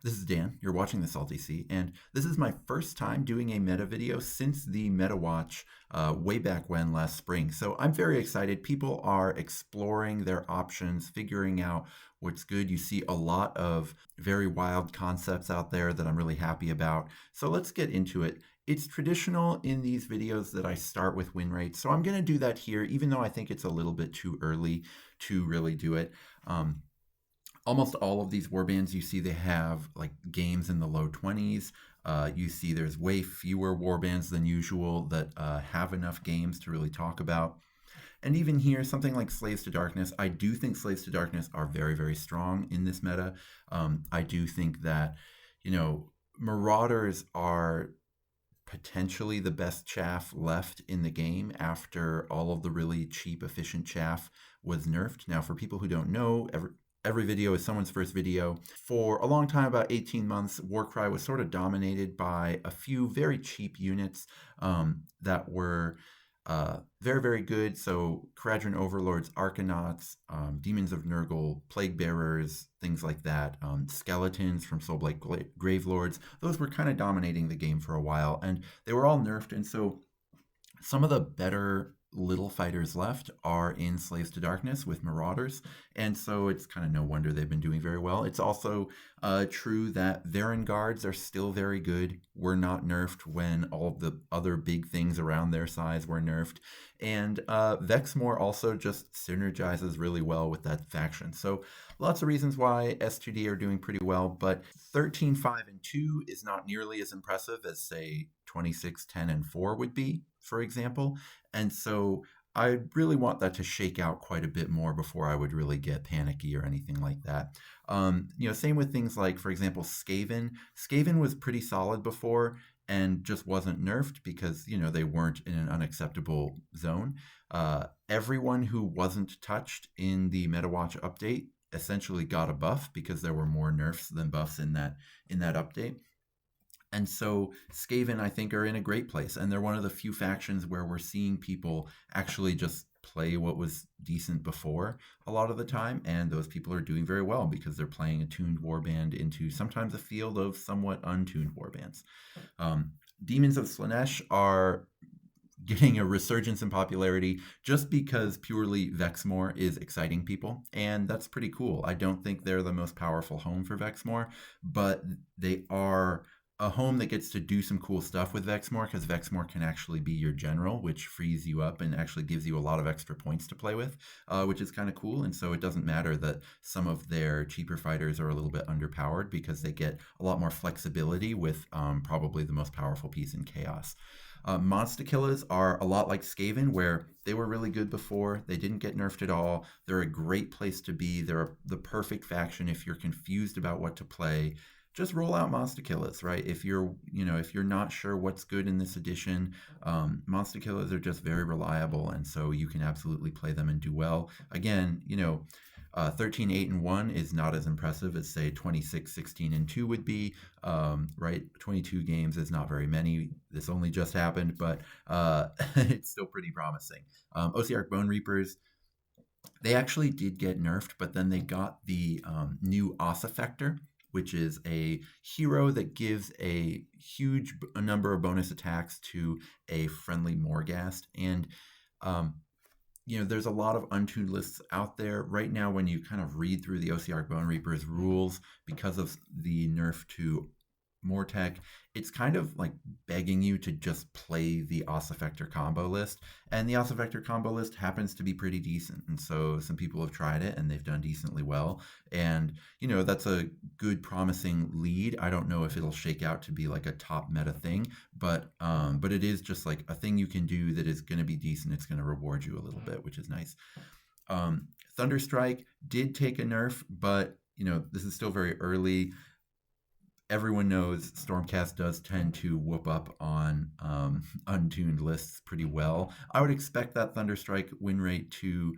This is Dan. You're watching the Salty Sea, and this is my first time doing a meta video since the Meta Watch way back when last spring. So I'm very excited. People are exploring their options, figuring out what's good. You see a lot of very wild concepts out there that I'm really happy about. So let's get into it. It's traditional in these videos that I start with win rates, so I'm going to do that here, even though I think it's a little bit too early to really do it. Almost all of these warbands, you see they have like games in the low 20s. You see there's way fewer warbands than usual that have enough games to really talk about. And even here, something like Slaves to Darkness, I do think Slaves to Darkness are very, very strong in this meta. I do think that, Marauders are potentially the best chaff left in the game after all of the really cheap, efficient chaff was nerfed. Now, for people who don't know, every video is someone's first video. For a long time, about 18 months, Warcry was sort of dominated by a few very cheap units that were very, very good. So Kharadron Overlords, Arcanauts, Demons of Nurgle, Plague Bearers, things like that, Skeletons from Soulblight Gravelords, those were kind of dominating the game for a while, and they were all nerfed, and so some of the better little fighters left are in Slaves to Darkness with Marauders, and so it's kind of no wonder they've been doing very well. It's also true that Varen Guards are still very good, were not nerfed when all of the other big things around their size were nerfed, and Vexmore also just synergizes really well with that faction. So lots of reasons why S2D are doing pretty well, but 13, 5, and 2 is not nearly as impressive as, say, 26, 10, and 4 would be, for example. And so I really want that to shake out quite a bit more before I would really get panicky or anything like that. Same with things like, for example, Skaven. Skaven was pretty solid before and just wasn't nerfed because, they weren't in an unacceptable zone. Everyone who wasn't touched in the MetaWatch update essentially got a buff because there were more nerfs than buffs in that update. And so Skaven, I think, are in a great place. And they're one of the few factions where we're seeing people actually just play what was decent before a lot of the time. And those people are doing very well because they're playing a tuned warband into sometimes a field of somewhat untuned warbands. Demons of Slaanesh are getting a resurgence in popularity just because purely Vexmore is exciting people, and that's pretty cool. I don't think they're the most powerful home for Vexmore, but they are a home that gets to do some cool stuff with Vexmore because Vexmore can actually be your general, which frees you up and actually gives you a lot of extra points to play with, which is kind of cool. And so it doesn't matter that some of their cheaper fighters are a little bit underpowered because they get a lot more flexibility with probably the most powerful piece in Chaos. Monster Killers are a lot like Skaven, where they were really good before. They didn't get nerfed at all. They're a great place to be. They're the perfect faction if you're confused about what to play. Just roll out Monster Killers, right? If you're not sure what's good in this edition, Monster Killers are just very reliable, and so you can absolutely play them and do well. Again, 13, 8, and 1 is not as impressive as, say, 26, 16, and 2 would be, right? 22 games is not very many. This only just happened, but it's still pretty promising. Ossiarch Bone Reapers, they actually did get nerfed, but then they got the new Ossifector, which is a hero that gives a huge number of bonus attacks to a friendly Morghast. And, there's a lot of untuned lists out there. Right now, when you kind of read through the Ossiarch Bone Reaper's rules, because of the nerf to Mortec, it's kind of like begging you to just play the Ossifector combo list, and the Ossifector combo list happens to be pretty decent, and so some people have tried it and they've done decently well, and that's a good promising lead. I don't know if it'll shake out to be like a top meta thing, but it is just like a thing you can do that is going to be decent. It's going to reward you a little bit, which is nice. Thunderstrike did take a nerf, but this is still very early. Everyone knows Stormcast does tend to whoop up on untuned lists pretty well. I would expect that Thunderstrike win rate to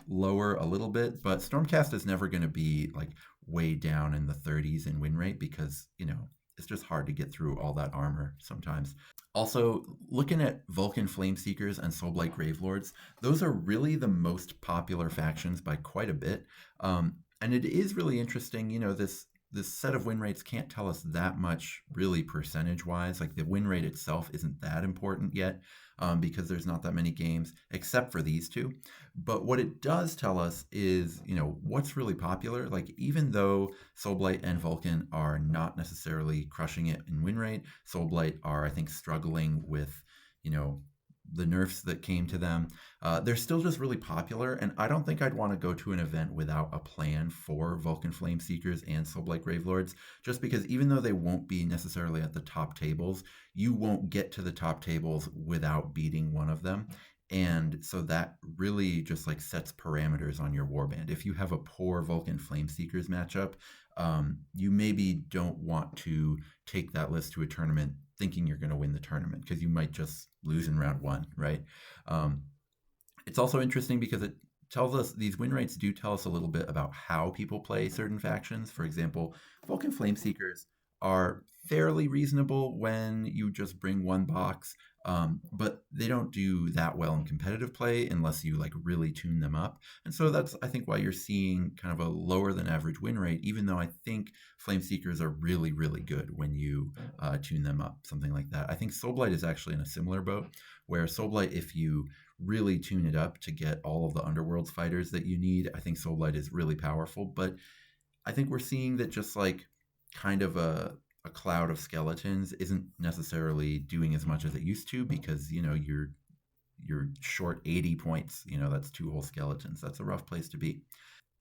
lower a little bit, but Stormcast is never going to be like way down in the 30s in win rate because, it's just hard to get through all that armor sometimes. Also, looking at Vulcan Flameseekers and Soulblight Gravelords, those are really the most popular factions by quite a bit. And it is really interesting, this this set of win rates can't tell us that much really percentage wise. Like the win rate itself isn't that important yet, because there's not that many games except for these two. But what it does tell us is, what's really popular. Like even though Soulblight and Vulcan are not necessarily crushing it in win rate, Soulblight are, I think, struggling with, the nerfs that came to them. They're still just really popular, and I don't think I'd want to go to an event without a plan for Vulcan Flame Seekers and Soulblight Gravelords, just because even though they won't be necessarily at the top tables, you won't get to the top tables without beating one of them. And so that really just like sets parameters on your warband. If you have a poor Vulcan Flame Seekers matchup, you maybe don't want to take that list to a tournament thinking you're going to win the tournament, because you might just lose in round one, right? It's also interesting because it tells us, these win rates do tell us a little bit about how people play certain factions. For example, Vulcan Flame Seekers are fairly reasonable when you just bring one box, but they don't do that well in competitive play unless you like really tune them up. And so that's, I think, why you're seeing kind of a lower than average win rate, even though I think Flame Seekers are really, really good when you tune them up, something like that. I think Soulblight is actually in a similar boat, where Soulblight, if you really tune it up to get all of the Underworlds fighters that you need, I think Soulblight is really powerful. But I think we're seeing that just like kind of a cloud of skeletons isn't necessarily doing as much as it used to, because you're short 80 points. That's 2 whole skeletons. That's a rough place to be.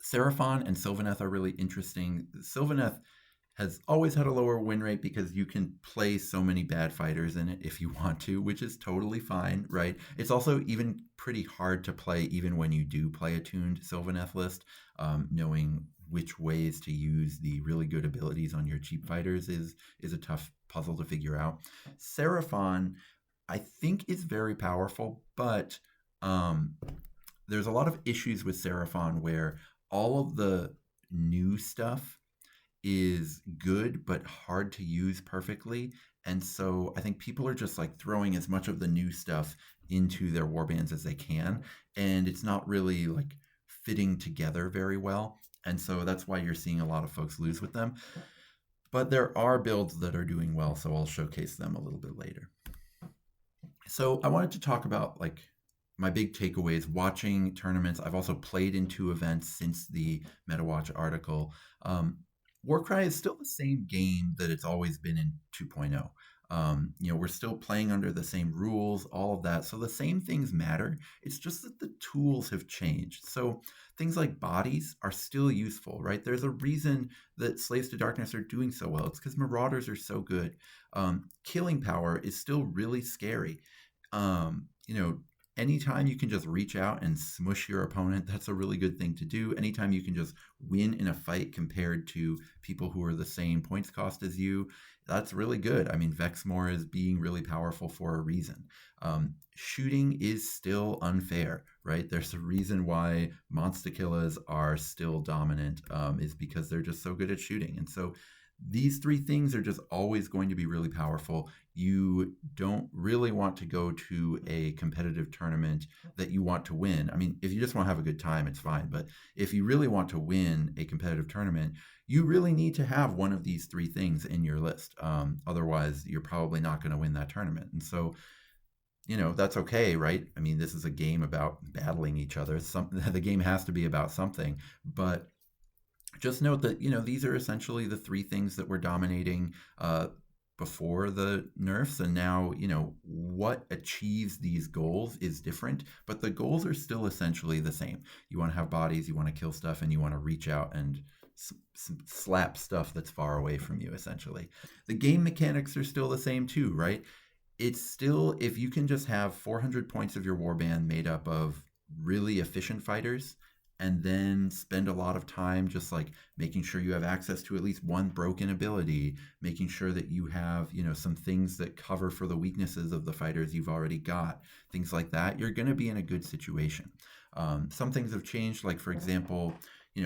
Seraphon and Sylvaneth are really interesting. Sylvaneth has always had a lower win rate because you can play so many bad fighters in it if you want to, which is totally fine, right? It's also even pretty hard to play even when you do play a tuned Sylvaneth list. Knowing which ways to use the really good abilities on your cheap fighters is a tough puzzle to figure out. Seraphon, I think, is very powerful, but there's a lot of issues with Seraphon where all of the new stuff is good but hard to use perfectly. And so I think people are just like throwing as much of the new stuff into their warbands as they can, and it's not really like fitting together very well. And so that's why you're seeing a lot of folks lose with them. But there are builds that are doing well, so I'll showcase them a little bit later. So I wanted to talk about like my big takeaways watching tournaments. I've also played in 2 events since the MetaWatch article. Warcry is still the same game that it's always been in 2.0. We're still playing under the same rules, all of that. So the same things matter. It's just that the tools have changed. So things like bodies are still useful, right? There's a reason that Slaves to Darkness are doing so well. It's because Marauders are so good. Killing power is still really scary. Anytime you can just reach out and smush your opponent, that's a really good thing to do. Anytime you can just win in a fight compared to people who are the same points cost as you, that's really good. I mean, Vexmore is being really powerful for a reason. Shooting is still unfair, right? There's a reason why Monster-Killers are still dominant, is because they're just so good at shooting. And so these 3 things are just always going to be really powerful. You don't really want to go to a competitive tournament that you want to win. I mean, if you just want to have a good time, it's fine. But if you really want to win a competitive tournament, you really need to have one of these 3 things in your list. Otherwise, you're probably not going to win that tournament. And so, that's okay, right? I mean, this is a game about battling each other. The game has to be about something. But just note that, these are essentially the 3 things that were dominating before the nerfs, and now, what achieves these goals is different, but the goals are still essentially the same. You want to have bodies, you want to kill stuff, and you want to reach out and slap stuff that's far away from you, essentially. The game mechanics are still the same too, right? It's still, if you can just have 400 points of your warband made up of really efficient fighters, and then spend a lot of time just like making sure you have access to at least one broken ability, making sure that you have, some things that cover for the weaknesses of the fighters you've already got, things like that, you're going to be in a good situation. Some things have changed, like for example,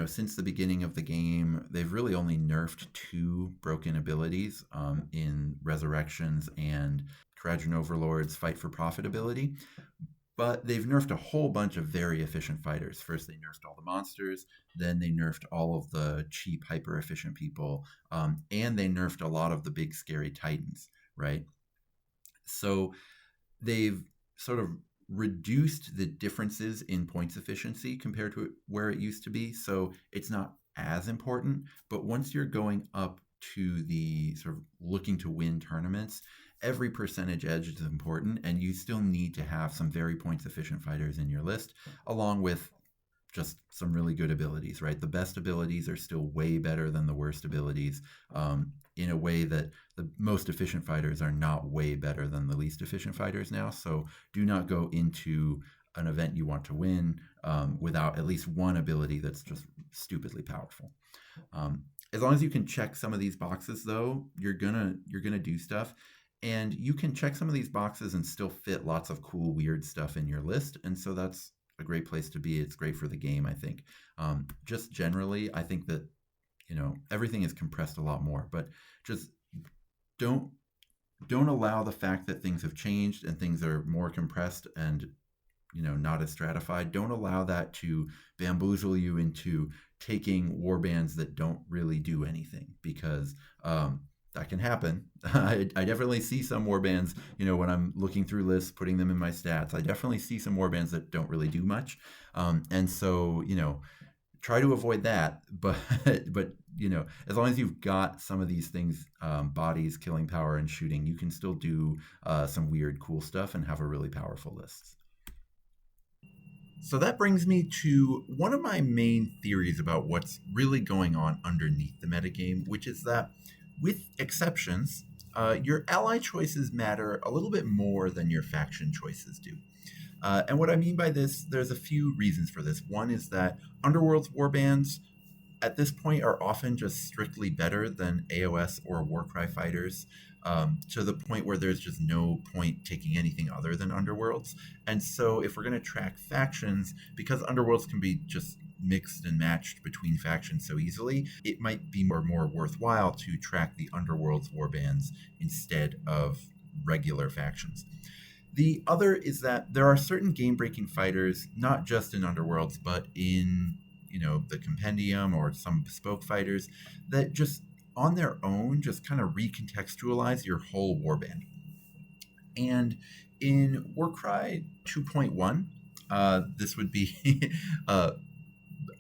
since the beginning of the game, they've really only nerfed 2 broken abilities in Resurrections and Kharadron Overlord's Fight for Profit ability. But they've nerfed a whole bunch of very efficient fighters. First, they nerfed all the monsters, then they nerfed all of the cheap, hyper efficient people, and they nerfed a lot of the big, scary titans, right? So they've sort of reduced the differences in points efficiency compared to where it used to be. So it's not as important. But once you're going up to the sort of looking to win tournaments, every percentage edge is important, and you still need to have some very points efficient fighters in your list, along with just some really good abilities, right? The best abilities are still way better than the worst abilities, in a way that the most efficient fighters are not way better than the least efficient fighters now. So do not go into an event you want to win without at least one ability that's just stupidly powerful. As long as you can check some of these boxes, though, you're gonna do stuff, and you can check some of these boxes and still fit lots of cool, weird stuff in your list. And so that's a great place to be. It's great for the game, I think. Just generally, I think that everything is compressed a lot more, but just don't don't allow the fact that things have changed and things are more compressed and not as stratified. Don't allow that to bamboozle you into taking warbands that don't really do anything, because that can happen. I definitely see some warbands, when I'm looking through lists, putting them in my stats. I definitely see some warbands that don't really do much, and so try to avoid that. But as long as you've got some of these things, bodies, killing power, and shooting, you can still do some weird, cool stuff and have a really powerful list. So that brings me to one of my main theories about what's really going on underneath the metagame, which is that, with exceptions, your ally choices matter a little bit more than your faction choices do. And what I mean by this, there's a few reasons for this. One is that Underworld's warbands at this point are often just strictly better than AOS or Warcry fighters, to the point where there's just no point taking anything other than Underworlds. And so, if we're going to track factions, because Underworlds can be just mixed and matched between factions so easily, it might be more worthwhile to track the Underworlds warbands instead of regular factions. The other is that there are certain game breaking fighters, not just in Underworlds, but in the Compendium or some bespoke fighters, that just on their own just kind of recontextualize your whole warband. And in Warcry 2.1, this would be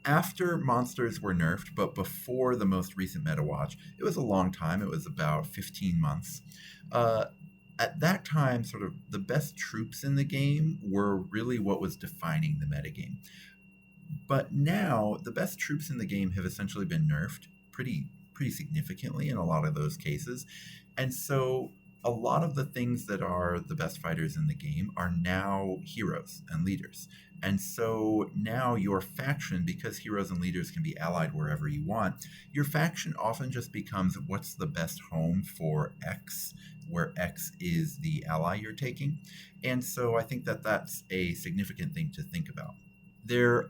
after monsters were nerfed, but before the most recent meta watch. It was a long time. It was about 15 months. At that time, sort of the best troops in the game were really what was defining the metagame. But now, the best troops in the game have essentially been nerfed pretty significantly in a lot of those cases. And so a lot of the things that are the best fighters in the game are now heroes and leaders. And so now your faction, because heroes and leaders can be allied wherever you want, your faction often just becomes what's the best home for X, where X is the ally you're taking. And so I think that that's a significant thing to think about. There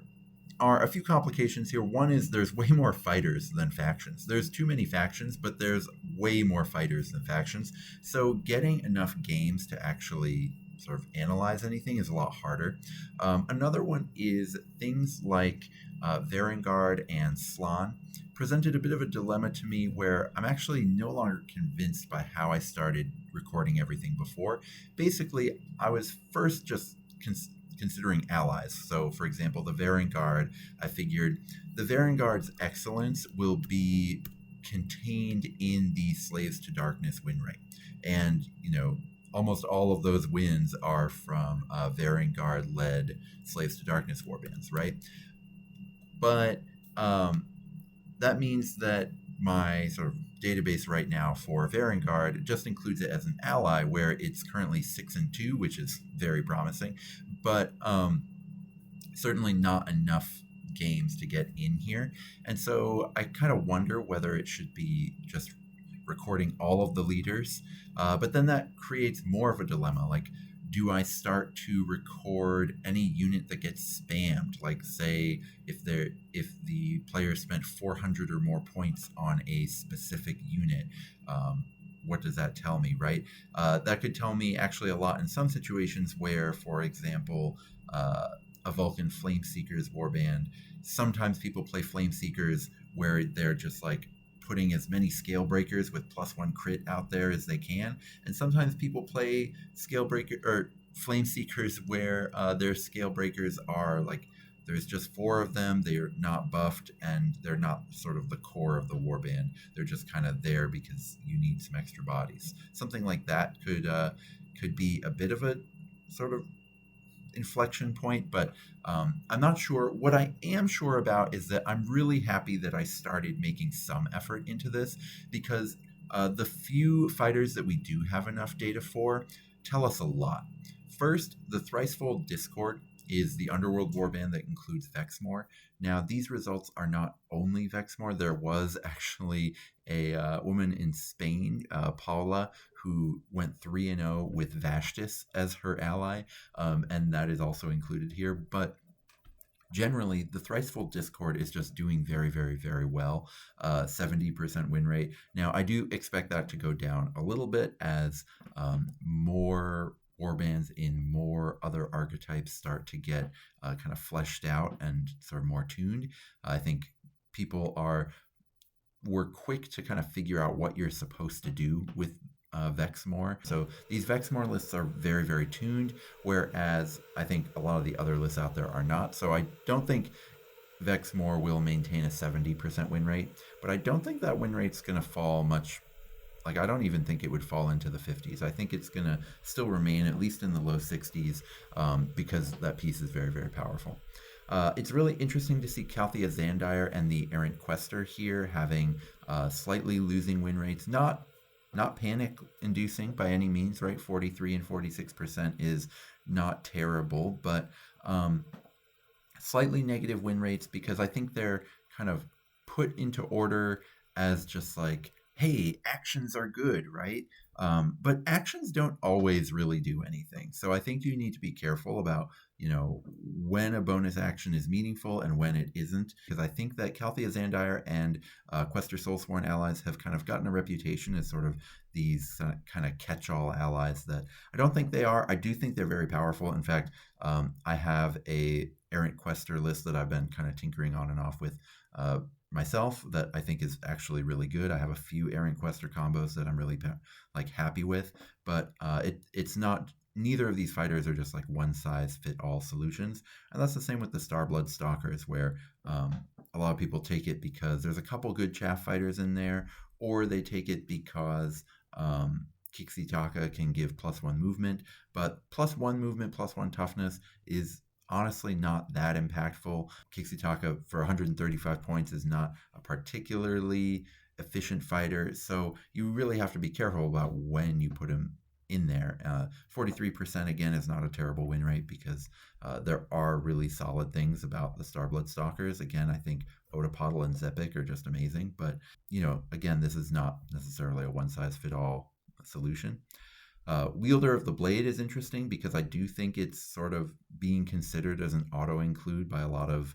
are a few complications here. One is there's way more fighters than factions. There's too many factions, but there's way more fighters than factions. So getting enough games to actually sort of analyze anything is a lot harder. Another one is things like Varangard and Slann presented a bit of a dilemma to me, where I'm actually no longer convinced by how I started recording everything before. Basically, I was first just considering allies. So, for example, the Varangard, I figured the Varangard's excellence will be contained in the Slaves to Darkness win rate. And, almost all of those wins are from Varangard-led Slaves to Darkness warbands, right? But that means that my sort of database right now for Varangard just includes it as an ally, where it's currently 6-2, which is very promising, but certainly not enough games to get in here. And so I kind of wonder whether it should be just recording all of the leaders, but then that creates more of a dilemma. Like, do I start to record any unit that gets spammed? Like, say, if the player spent 400 or more points on a specific unit, what does that tell me, right? That could tell me actually a lot in some situations where, for example, a Vulcan Flameseekers warband, sometimes people play Flameseekers where they're just like putting as many scale breakers with +1 crit out there as they can, and sometimes people play scale breaker or flame seekers where their scale breakers are like there's just 4 of them, they're not buffed, and they're not sort of the core of the warband, they're just kind of there because you need some extra bodies. Something like that could be a bit of a sort of inflection point, but I'm not sure. What I am sure about is that I'm really happy that I started making some effort into this, because the few fighters that we do have enough data for tell us a lot. First, the Thricefold Discord is the Underworld warband that includes Vexmore. Now, these results are not only Vexmore. There was actually a woman in Spain, Paula, who went 3-0 with Vashtis as her ally, and that is also included here. But generally, the Thricefold Discord is just doing very, very, very well. 70% win rate. Now, I do expect that to go down a little bit as more warbands in more other archetypes start to get kind of fleshed out and sort of more tuned. I think people were quick to kind of figure out what you're supposed to do with Vexmore. So these Vexmore lists are very, very tuned, whereas I think a lot of the other lists out there are not. So I don't think Vexmore will maintain a 70% win rate, but I don't think that win rate's going to fall much. Like, I don't even think it would fall into the 50s. I think it's going to still remain at least in the low 60s, because that piece is very, very powerful. It's really interesting to see Calthea Zandire and the Errant Quester here having slightly losing win rates. Not panic inducing by any means, right? 43 and 46% is not terrible, but slightly negative win rates because I think they're kind of put into order as just like, hey, actions are good, right? But actions don't always really do anything. So I think you need to be careful about, when a bonus action is meaningful and when it isn't. Because I think that Calthea Zandire and Quester Soulsworn allies have kind of gotten a reputation as sort of these kind of catch-all allies that I don't think they are. I do think they're very powerful. In fact, I have a Errant Quester list that I've been kind of tinkering on and off with myself that I think is actually really good. I have a few Errant Quester combos that I'm really happy with, but it's not. Neither of these fighters are just like one size fit all solutions, and that's the same with the Starblood Stalkers, where a lot of people take it because there's a couple good chaff fighters in there, or they take it because Kixitaka can give +1 movement, but +1 movement, +1 toughness is honestly not that impactful. Kixitaka for 135 points is not a particularly efficient fighter, so you really have to be careful about when you put him in there. 43% again is not a terrible win rate because there are really solid things about the Starblood Stalkers. Again, I think Otapodal and Zepik are just amazing, but again, this is not necessarily a one-size-fit-all solution. Wielder of the Blade is interesting because I do think it's sort of being considered as an auto-include by a lot of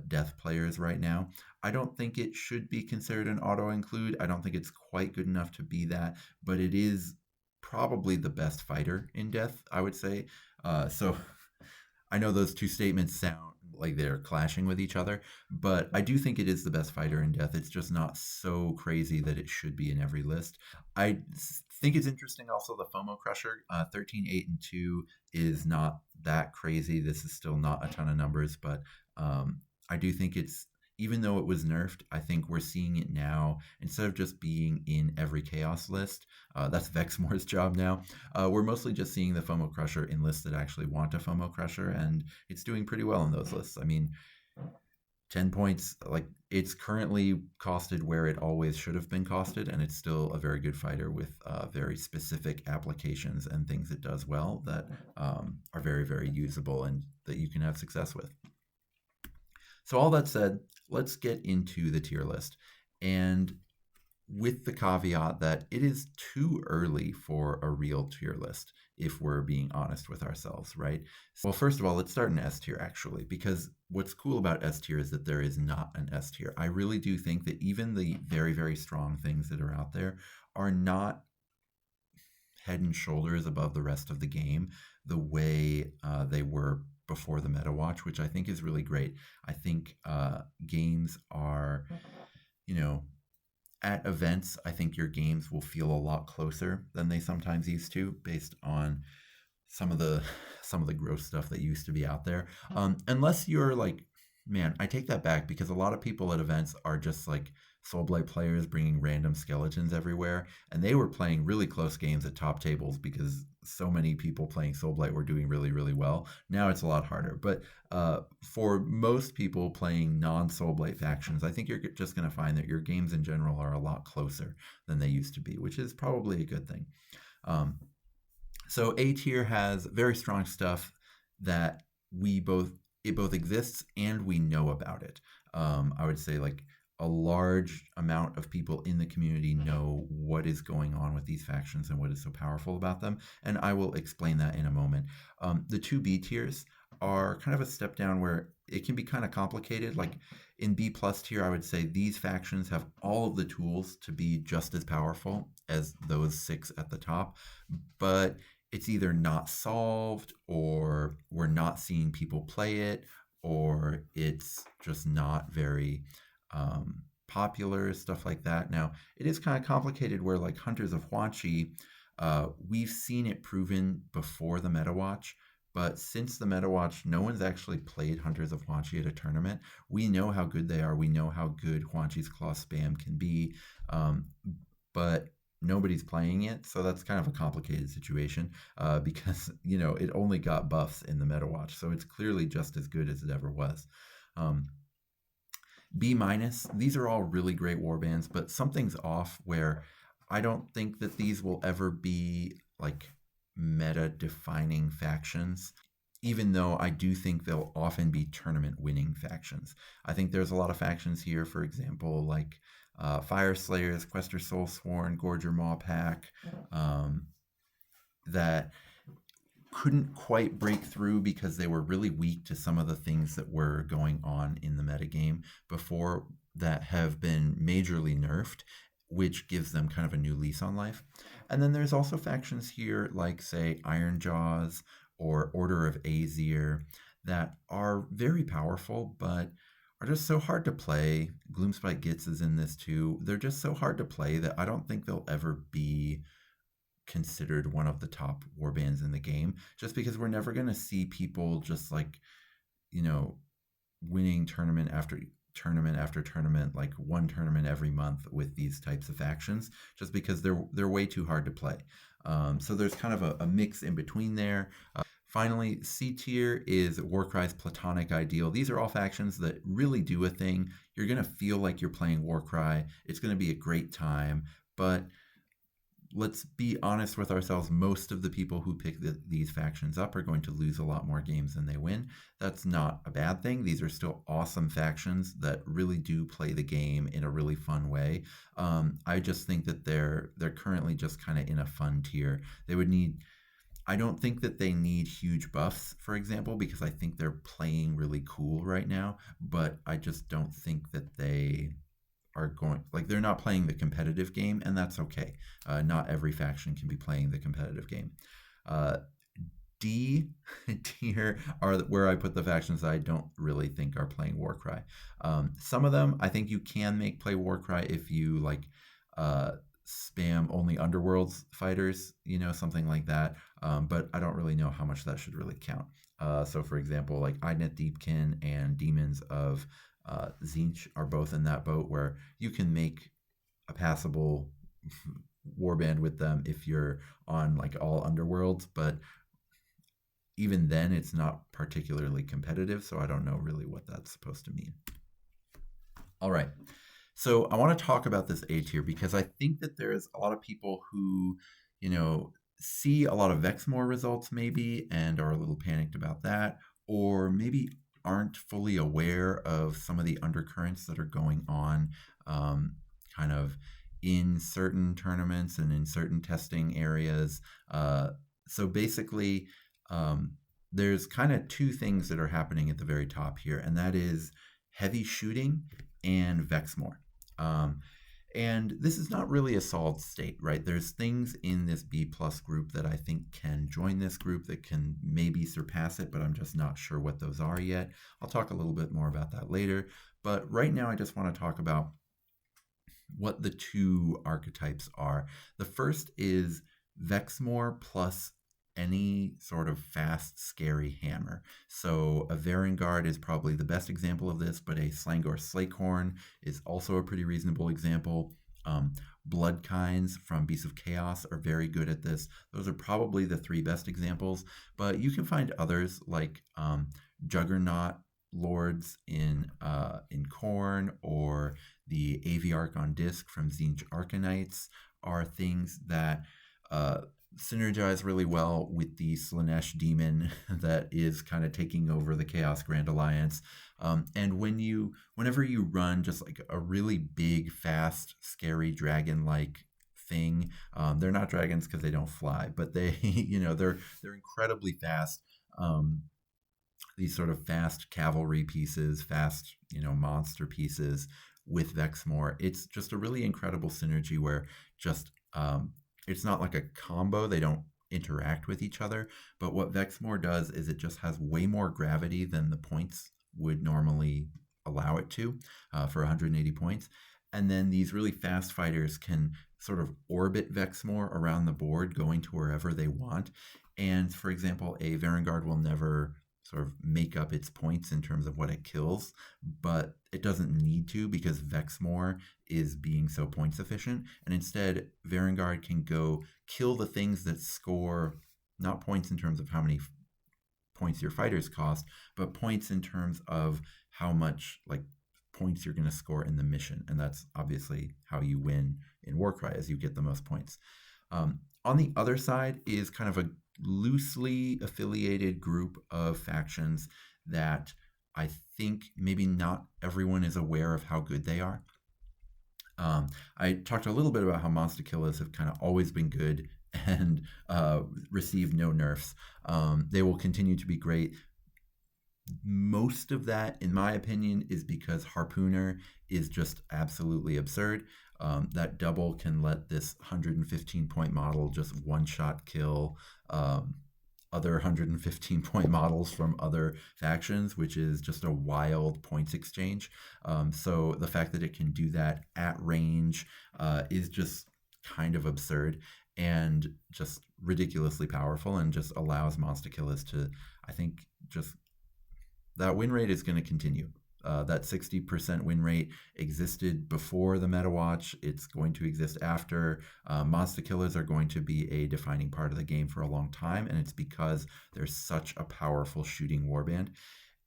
death players right now. I don't think it should be considered an auto-include. I don't think it's quite good enough to be that, but it is probably the best fighter in death, I would say. So I know those two statements sound like they're clashing with each other, but I do think it is the best fighter in death. It's just not so crazy that it should be in every list. I think it's interesting also the FOMO Crusher. 13, 8, and 2 is not that crazy. This is still not a ton of numbers, but I do think it's, even though it was nerfed, I think we're seeing it now instead of just being in every chaos list. That's Vexmore's job now. We're mostly just seeing the FOMO Crusher in lists that actually want a FOMO Crusher, and it's doing pretty well in those lists. I mean, 10 points, like, it's currently costed where it always should have been costed, and it's still a very good fighter with very specific applications and things it does well that are very, very usable and that you can have success with. So all that said, let's get into the tier list. And with the caveat that it is too early for a real tier list if we're being honest with ourselves, right? Well, first of all, let's start in S tier actually, because what's cool about S tier is that there is not an S tier. I really do think that even the very, very strong things that are out there are not head and shoulders above the rest of the game the way they were before the meta watch, which I think is really great. I think games are, you know, at events, I think your games will feel a lot closer than they sometimes used to, based on some of the some of the gross stuff that used to be out there. Unless you're like, man, I take that back because a lot of people at events are just like Soulblight players bringing random skeletons everywhere, and they were playing really close games at top tables because so many people playing Soulblight were doing really, really well. Now it's a lot harder, but for most people playing non-Soulblight factions, I think you're just going to find that your games in general are a lot closer than they used to be, which is probably a good thing. Um, so A tier has very strong stuff that we both it both exists and we know about it. I would say like a large amount of people in the community know what is going on with these factions and what is so powerful about them, and I will explain that in a moment. The two B tiers are kind of a step down where it can be kind of complicated. Like in B plus tier, I would say these factions have all of the tools to be just as powerful as those six at the top, but it's either not solved or we're not seeing people play it or it's just not very popular, stuff like that. Now, it is kind of complicated where, like Hunters of Huanchi, we've seen it proven before the Meta Watch, but since the Meta Watch, no one's actually played Hunters of Huanchi at a tournament. We know how good they are. We know how good Huanchi's Claw spam can be, but nobody's playing it, so that's kind of a complicated situation because it only got buffs in the Meta Watch, so it's clearly just as good as it ever was. B minus, these are all really great warbands, but something's off where I don't think that these will ever be like meta defining factions, even though I do think they'll often be tournament winning factions. I think there's a lot of factions here, for example, like Fire Slayers, Quester Soulsworn, Gorger Mawpack, that couldn't quite break through because they were really weak to some of the things that were going on in the metagame before that have been majorly nerfed, which gives them kind of a new lease on life. And then there's also factions here like, say, Iron Jaws or Order of Azir that are very powerful, but are just so hard to play. Gloomspite Gitz is in this too. They're just so hard to play that I don't think they'll ever be considered one of the top warbands in the game, just because we're never going to see people just like, winning tournament after tournament after tournament, like one tournament every month with these types of factions, just because they're way too hard to play. So there's kind of a mix in between there. Finally, C tier is Warcry's Platonic Ideal. These are all factions that really do a thing. You're going to feel like you're playing Warcry. It's going to be a great time, but let's be honest with ourselves. Most of the people who pick these factions up are going to lose a lot more games than they win. That's not a bad thing. These are still awesome factions that really do play the game in a really fun way. I just think that they're currently just kind of in a fun tier. They would need... I don't think that they need huge buffs, for example, because I think they're playing really cool right now, but I just don't think that they are going, like, they're not playing the competitive game, and that's okay. Not every faction can be playing the competitive game. D tier are where I put the factions that I don't really think are playing Warcry. Some of them I think you can make play Warcry if you like spam only Underworlds fighters, something like that. But I don't really know how much that should really count. So for example, like Idnet Deepkin and Demons of Zinch are both in that boat where you can make a passable warband with them if you're on like all Underworlds, but even then it's not particularly competitive, so I don't know really what that's supposed to mean. All right. So I want to talk about this A tier because I think that there's a lot of people who, see a lot of Vexmore results maybe and are a little panicked about that, or maybe aren't fully aware of some of the undercurrents that are going on kind of in certain tournaments and in certain testing areas. So basically, um, there's kind of two things that are happening at the very top here, and that is heavy shooting and Vexmore. Um, and this is not really a solid state, right? There's things in this B plus group that I think can join this group that can maybe surpass it, but I'm just not sure what those are yet. I'll talk a little bit more about that later. But right now, I just want to talk about what the two archetypes are. The first is Vexmore plus any sort of fast, scary hammer. So a Varengard is probably the best example of this, but a Slangor Slakehorn is also a pretty reasonable example. Bloodkinds from Beasts of Chaos are very good at this. Those are probably the three best examples, but you can find others like Juggernaut Lords in Khorne, or the Aviarch on Disc from Tzeentch Arcanites are things that synergize really well with the Slaanesh demon that is kind of taking over the Chaos Grand Alliance. And whenever you run just like a really big, fast, scary dragon-like thing, they're not dragons because they don't fly, but they, they're incredibly fast. These sort of fast cavalry pieces, fast, monster pieces with Vexmore. It's just a really incredible synergy where just it's not like a combo. They don't interact with each other. But what Vexmore does is it just has way more gravity than the points would normally allow it to for 180 points. And then these really fast fighters can sort of orbit Vexmore around the board, going to wherever they want. And for example, a Varengard will never sort of make up its points in terms of what it kills, but it doesn't need to because Vexmore is being so points efficient. And instead, Varengard can go kill the things that score not points in terms of how many points your fighters cost, but points in terms of how much points you're going to score in the mission. And that's obviously how you win in Warcry, as you get the most points. On the other side is kind of a loosely affiliated group of factions that I think maybe not everyone is aware of how good they are. I talked a little bit about how monster killers have kind of always been good and received no nerfs. They will continue to be great. Most of that, in my opinion, is because Harpooner is just absolutely absurd. That double can let this 115 point model just one shot kill other 115 point models from other factions, which is just a wild points exchange. So the fact that it can do that at range is just kind of absurd and just ridiculously powerful, and just allows monster killers to, I think, just that win rate is going to continue. That 60% win rate existed before the meta watch. It's going to exist after. Monster killers are going to be a defining part of the game for a long time, and it's because there's such a powerful shooting warband.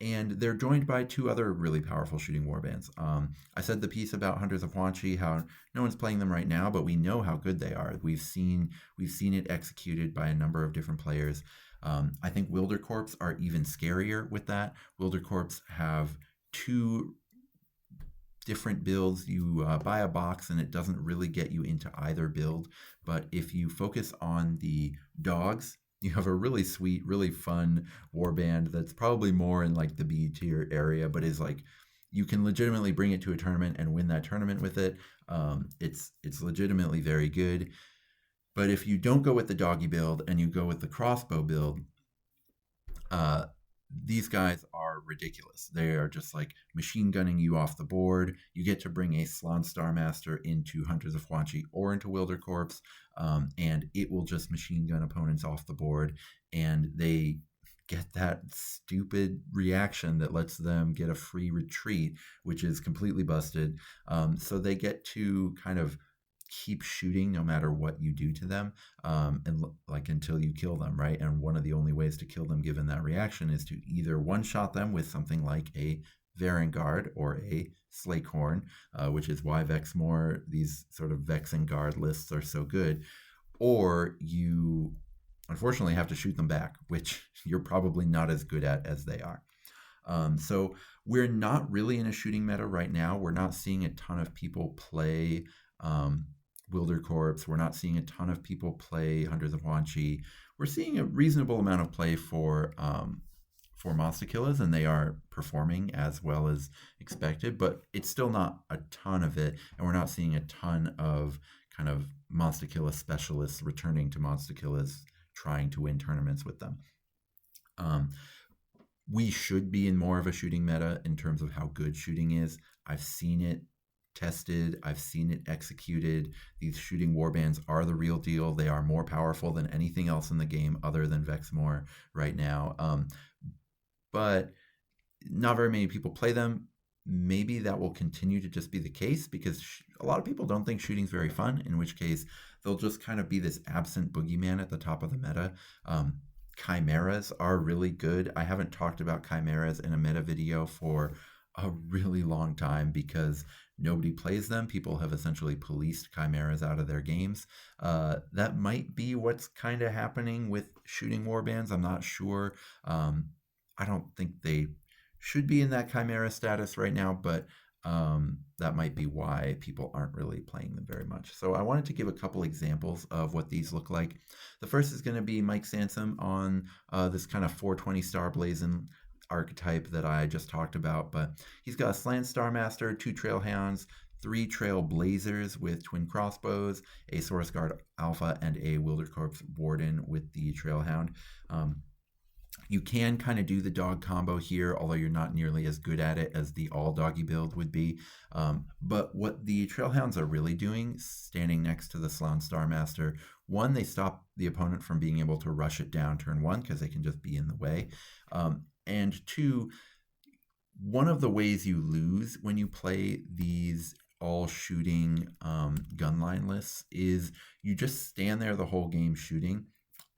And they're joined by two other really powerful shooting warbands. I said the piece about Hunters of Huanchi, how no one's playing them right now, but we know how good they are. We've seen it executed by a number of different players. I think Wildercorps are even scarier with that. Wildercorps have two different builds. You buy a box and it doesn't really get you into either build, but if you focus on the dogs, you have a really sweet, really fun warband that's probably more in the B tier area, but is you can legitimately bring it to a tournament and win that tournament with it. It's legitimately very good. But if you don't go with the doggy build and you go with the crossbow build, these guys are ridiculous. They are just machine gunning you off the board. You get to bring a Slan Starmaster into Hunters of Huanchi or into Wildercorps, and it will just machine gun opponents off the board, and they get that stupid reaction that lets them get a free retreat, which is completely busted. So they get to kind of keep shooting no matter what you do to them, and until you kill them, right? And one of the only ways to kill them given that reaction is to either one shot them with something like a Varengard or a Slakehorn, which is why Vexmore, these sort of Vexengard lists are so good, or you unfortunately have to shoot them back, which you're probably not as good at as they are. So we're not really in a shooting meta right now. We're not seeing a ton of people play Wildercorpse. We're not seeing a ton of people play Hunters of Wanchi. We're seeing a reasonable amount of play for Monster Killers, and they are performing as well as expected, but it's still not a ton of it, and we're not seeing a ton of kind of Monster Killer specialists returning to Monster Killers trying to win tournaments with them. We should be in more of a shooting meta in terms of how good shooting is. I've seen it tested, I've seen it executed. These shooting warbands are the real deal. They are more powerful than anything else in the game other than Vexmore right now. But not very many people play them. Maybe that will continue to just be the case because a lot of people don't think shooting's very fun, in which case they'll just kind of be this absent boogeyman at the top of the meta. Chimeras are really good. I haven't talked about chimeras in a meta video for a really long time because nobody plays them. People have essentially policed chimeras out of their games. That might be what's kind of happening with shooting warbands. I'm not sure. I don't think they should be in that chimera status right now, but that might be why people aren't really playing them very much. So I wanted to give a couple examples of what these look like. The first is going to be Mike Sansom on this kind of 420 Star Blazing archetype that I just talked about, but he's got a Slant Star Master, 2 Trailhounds, 3 Trailblazers with twin crossbows, a Source Guard Alpha, and a Wildercorpse Warden with the Trailhound. You can kind of do the dog combo here, although you're not nearly as good at it as the all doggy build would be. But what the Trailhounds are really doing, standing next to the Slant Star Master, one, they stop the opponent from being able to rush it down turn 1 because they can just be in the way. And 2, one of the ways you lose when you play these all shooting gunline lists is you just stand there the whole game shooting,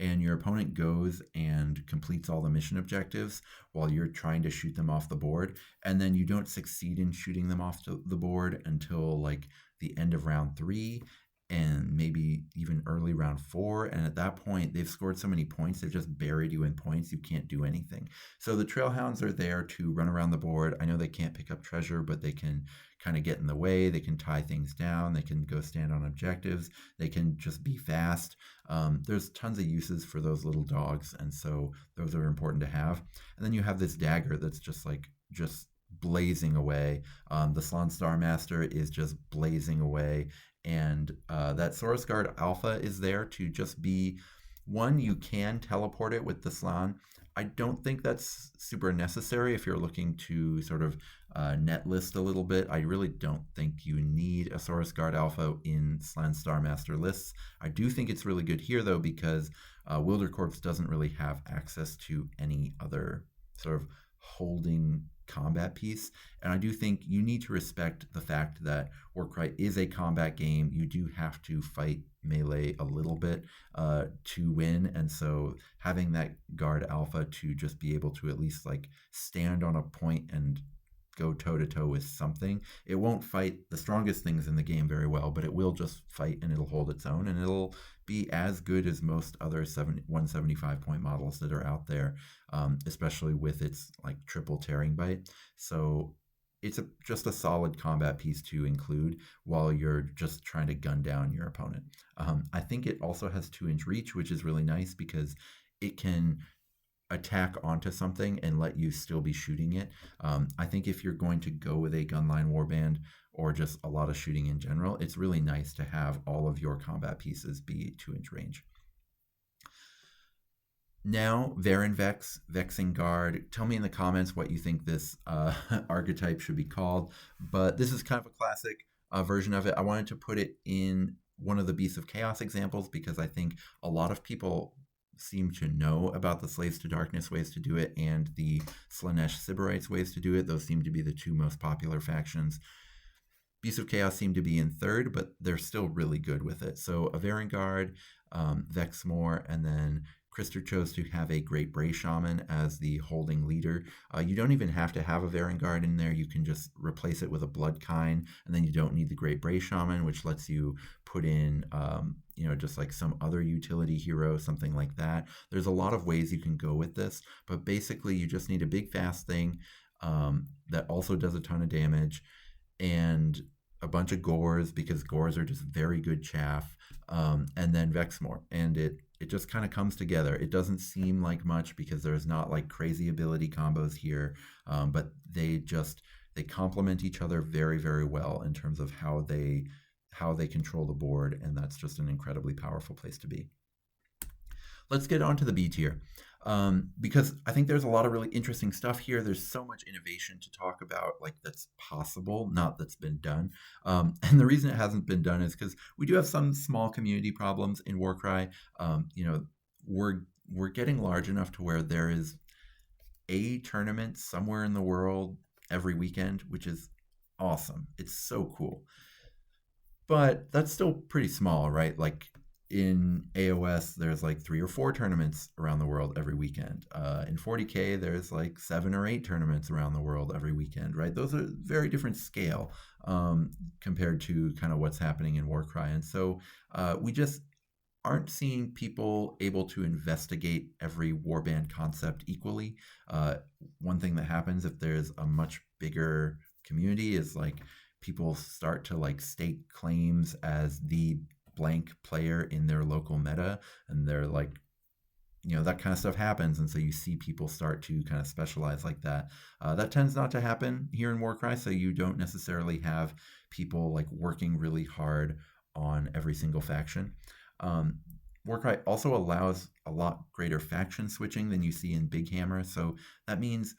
and your opponent goes and completes all the mission objectives while you're trying to shoot them off the board, and then you don't succeed in shooting them off the board until like the end of round 3 and maybe even early round 4, and at that point they've scored so many points, they've just buried you in points, you can't do anything. So the Trailhounds are there to run around the board. I know they can't pick up treasure, but they can kind of get in the way, they can tie things down, they can go stand on objectives, they can just be fast. There's tons of uses for those little dogs, and so those are important to have. And then you have this dagger that's just blazing away. The Slant Star Master is just blazing away, and that Source Guard Alpha is there to just be one. You can teleport it with the Slan. I don't think that's super necessary if you're looking to sort of net list a little bit. I really don't think you need a Source Guard Alpha in Slant Star Master lists. I do think it's really good here though because Wildercorpse doesn't really have access to any other sort of holding combat piece, and I do think you need to respect the fact that Warcry is a combat game. You do have to fight melee a little bit to win, and so having that guard alpha to just be able to at least like stand on a point and go toe to toe with something. It won't fight the strongest things in the game very well, but it will just fight and it'll hold its own, and it'll be as good as most other 175 point models that are out there, especially with its like triple tearing bite. So it's just a solid combat piece to include while you're just trying to gun down your opponent. I think it also has 2-inch reach, which is really nice because it can attack onto something and let you still be shooting it. I think if you're going to go with a gunline warband or just a lot of shooting in general, it's really nice to have all of your combat pieces be 2-inch range. Now, Varen Vex, Vexing Guard. Tell me in the comments what you think this archetype should be called. But this is kind of a classic version of it. I wanted to put it in one of the Beasts of Chaos examples because I think a lot of people seem to know about the Slaves to Darkness ways to do it and the Slaanesh Sybarites ways to do it. Those seem to be the 2 most popular factions. Beasts of Chaos seem to be in 3rd, but they're still really good with it. So a Varen Guard, Vexmore, and then Krister chose to have a Great Bray Shaman as the holding leader. You don't even have to have a Varen Guard in there. You can just replace it with a Bloodkine, and then you don't need the Great Bray Shaman, which lets you put in, just like some other utility hero, something like that. There's a lot of ways you can go with this, but basically you just need a big fast thing that also does a ton of damage, and a bunch of Gores because Gores are just very good chaff, and then Vexmore, and it just kind of comes together. It doesn't seem like much because there's not like crazy ability combos here, but they complement each other very very well in terms of how they control the board, and that's just an incredibly powerful place to be. Let's get on to the B tier. Because I think there's a lot of really interesting stuff here. There's so much innovation to talk about, like that's possible, not that's been done. And the reason it hasn't been done is because we do have some small community problems in Warcry. You know, we're getting large enough to where there is a tournament somewhere in the world every weekend, which is awesome. It's so cool. But that's still pretty small, right? Like in AOS, there's like 3 or 4 tournaments around the world every weekend. In 40K, there's like 7 or 8 tournaments around the world every weekend, right? Those are very different scale compared to kind of what's happening in Warcry. And so we just aren't seeing people able to investigate every warband concept equally. One thing that happens if there's a much bigger community is like people start to like stake claims as the blank player in their local meta, and they're like, you know, that kind of stuff happens, and so you see people start to kind of specialize like that. That tends not to happen here in Warcry, so you don't necessarily have people like working really hard on every single faction. Warcry also allows a lot greater faction switching than you see in Big Hammer, so that means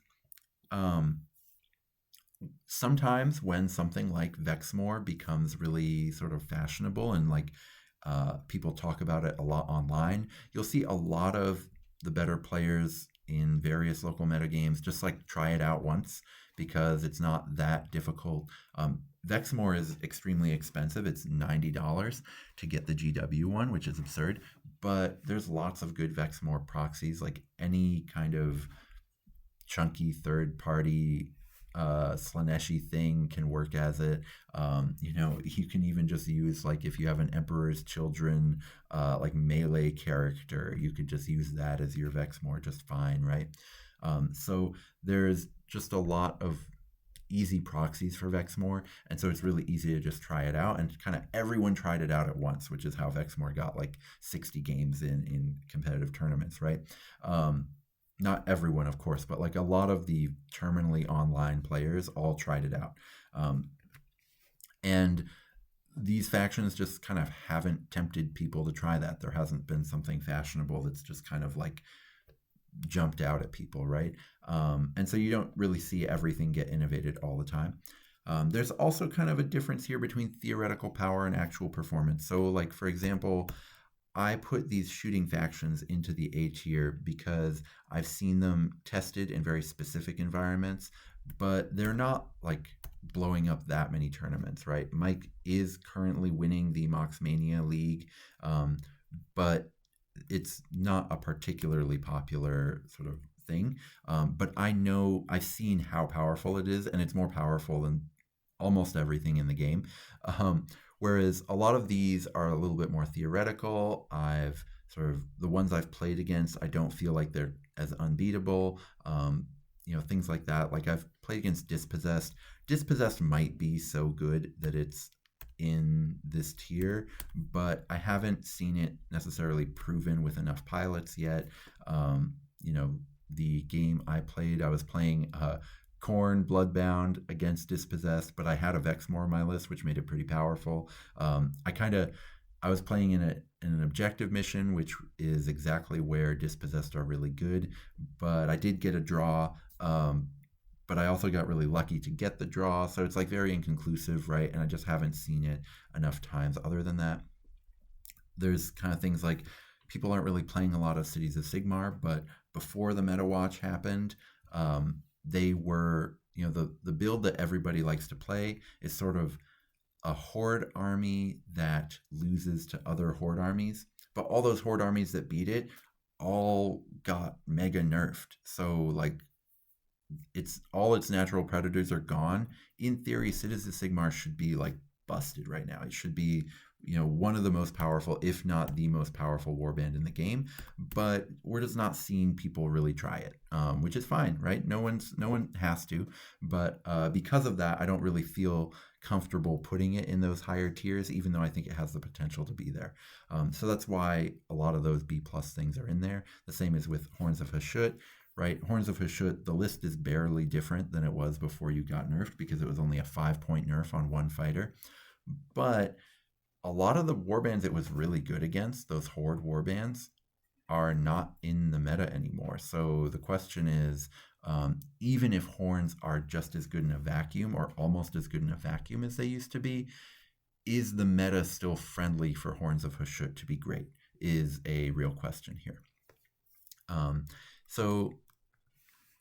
sometimes when something like Vexmore becomes really sort of fashionable and like people talk about it a lot online, you'll see a lot of the better players in various local metagames just like try it out once because it's not that difficult. Vexmore is extremely expensive. It's $90 to get the GW one, which is absurd, but there's lots of good Vexmore proxies. Like any kind of chunky third party Slaneshi thing can work as it. You know, you can even just use like if you have an Emperor's Children like melee character, you could just use that as your Vexmore just fine, right? So there's just a lot of easy proxies for Vexmore, and so it's really easy to just try it out, and kind of everyone tried it out at once, which is how Vexmore got like 60 games in competitive tournaments, right? Not everyone, of course, but like a lot of the terminally online players all tried it out. And these factions just kind of haven't tempted people to try that. There hasn't been something fashionable that's just kind of like jumped out at people, right? And so you don't really see everything get innovated all the time. There's also kind of a difference here between theoretical power and actual performance. So like, for example, I put these shooting factions into the A tier because I've seen them tested in very specific environments, but they're not like blowing up that many tournaments, right? Mike is currently winning the Moxmania League, but it's not a particularly popular sort of thing. But I know I've seen how powerful it is, and it's more powerful than almost everything in the game. Whereas a lot of these are a little bit more theoretical. I've sort of the ones I've played against, I don't feel like they're as unbeatable. You know, things like that. Like I've played against Dispossessed. Dispossessed might be so good that it's in this tier, but I haven't seen it necessarily proven with enough pilots yet. You know, the game I played, I was playing Khorne Bloodbound against Dispossessed, but I had a Vexmore on my list, which made it pretty powerful. I was playing in an objective mission, which is exactly where Dispossessed are really good, but I did get a draw. But I also got really lucky to get the draw, so it's like very inconclusive, right? And I just haven't seen it enough times. Other than that, there's kind of things like people aren't really playing a lot of Cities of Sigmar, but before the Meta Watch happened, they were, you know, the build that everybody likes to play is sort of a horde army that loses to other horde armies, but all those horde armies that beat it all got mega nerfed. So like it's all its natural predators are gone. In theory, Cities of Sigmar should be like busted right now. It should be, you know, one of the most powerful, if not the most powerful warband in the game. But we're just not seeing people really try it, which is fine, right? No one has to. But because of that, I don't really feel comfortable putting it in those higher tiers, even though I think it has the potential to be there. So that's why a lot of those B plus things are in there. The same as with Horns of Hashut, right? Horns of Hashut, the list is barely different than it was before you got nerfed because it was only a 5-point nerf on one fighter. But a lot of the warbands it was really good against, those horde warbands, are not in the meta anymore. So the question is, even if horns are just as good in a vacuum or almost as good in a vacuum as they used to be, is the meta still friendly for Horns of Hashut to be great? Is a real question here. So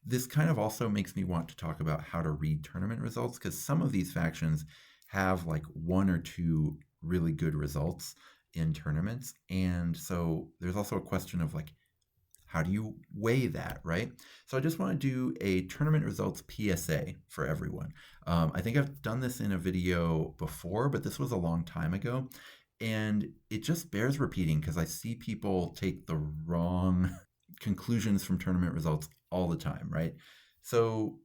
this kind of also makes me want to talk about how to read tournament results, because some of these factions have like one or two really good results in tournaments. And so there's also a question of like, how do you weigh that, right? So I just want to do a tournament results PSA for everyone. I think I've done this in a video before, but this was a long time ago. And it just bears repeating because I see people take the wrong conclusions from tournament results all the time, right? So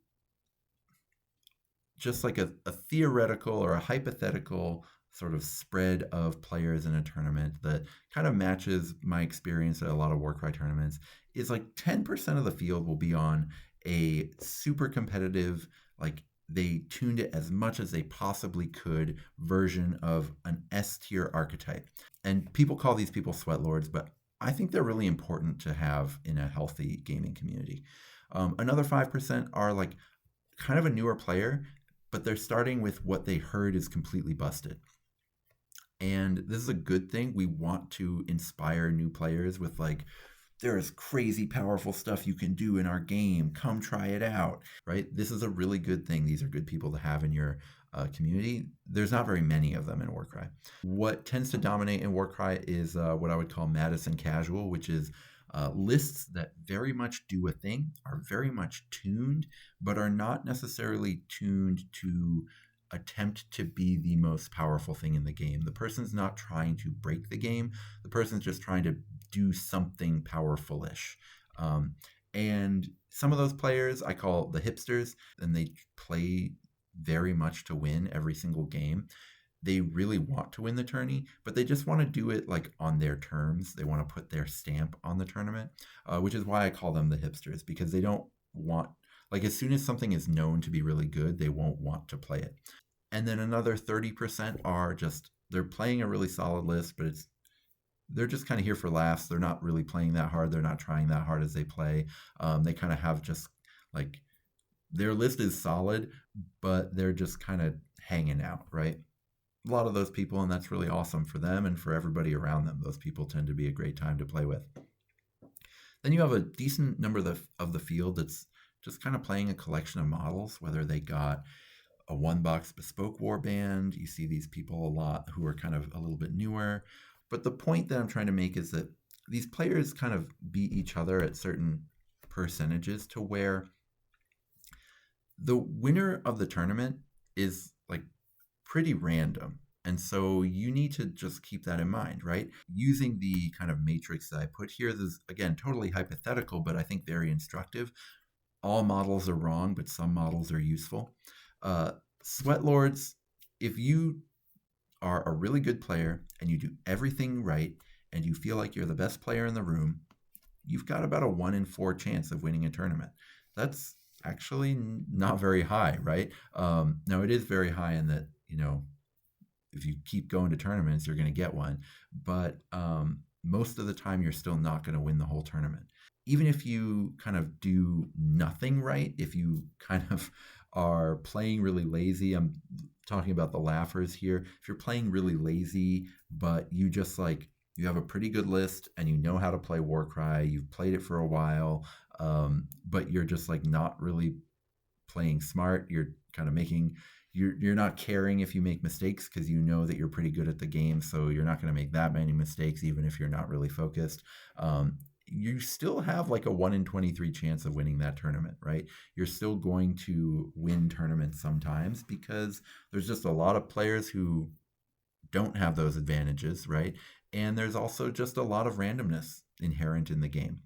just like a theoretical or a hypothetical sort of spread of players in a tournament that kind of matches my experience at a lot of Warcry tournaments is like 10% of the field will be on a super competitive, like they tuned it as much as they possibly could version of an S tier archetype. And people call these people sweat lords, but I think they're really important to have in a healthy gaming community. Another 5% are like kind of a newer player, but they're starting with what they heard is completely busted. And this is a good thing. We want to inspire new players with like, there's crazy powerful stuff you can do in our game. Come try it out, right? This is a really good thing. These are good people to have in your community. There's not very many of them in Warcry. What tends to dominate in Warcry is what I would call Madison casual, which is lists that very much do a thing, are very much tuned, but are not necessarily tuned to attempt to be the most powerful thing in the game. The person's not trying to break the game. The person's just trying to do something powerful-ish. And some of those players I call the hipsters, and they play very much to win every single game. They really want to win the tourney, but they just want to do it like on their terms. They want to put their stamp on the tournament, which is why I call them the hipsters, because they don't want, like as soon as something is known to be really good, they won't want to play it. And then another 30% are just, they're playing a really solid list, but they're just kind of here for laughs. They're not really playing that hard. They're not trying that hard as they play. They kind of have just like, their list is solid, but they're just kind of hanging out, right? A lot of those people, and that's really awesome for them and for everybody around them. Those people tend to be a great time to play with. Then you have a decent number of the field that's just kind of playing a collection of models, whether they got a one-box bespoke warband. You see these people a lot who are kind of a little bit newer. But the point that I'm trying to make is that these players kind of beat each other at certain percentages to where the winner of the tournament is like pretty random. And so you need to just keep that in mind, right? Using the kind of matrix that I put here, this is, again, totally hypothetical, but I think very instructive. All models are wrong, but some models are useful. Sweat Lords, if you are a really good player and you do everything right and you feel like you're the best player in the room, you've got about a 1 in 4 chance of winning a tournament. That's actually not very high, right? Now, it is very high in that, you know, if you keep going to tournaments, you're going to get one. But most of the time, you're still not going to win the whole tournament. Even if you kind of do nothing right, if you kind of are playing really lazy, I'm talking about the laughers here. If you're playing really lazy, but you just like, you have a pretty good list and you know how to play Warcry, you've played it for a while, but you're just like not really playing smart. You're kind of making, you're not caring if you make mistakes because you know that you're pretty good at the game, so you're not going to make that many mistakes even if you're not really focused. You still have like a 1 in 23 chance of winning that tournament, right? You're still going to win tournaments sometimes because there's just a lot of players who don't have those advantages, right? And there's also just a lot of randomness inherent in the game.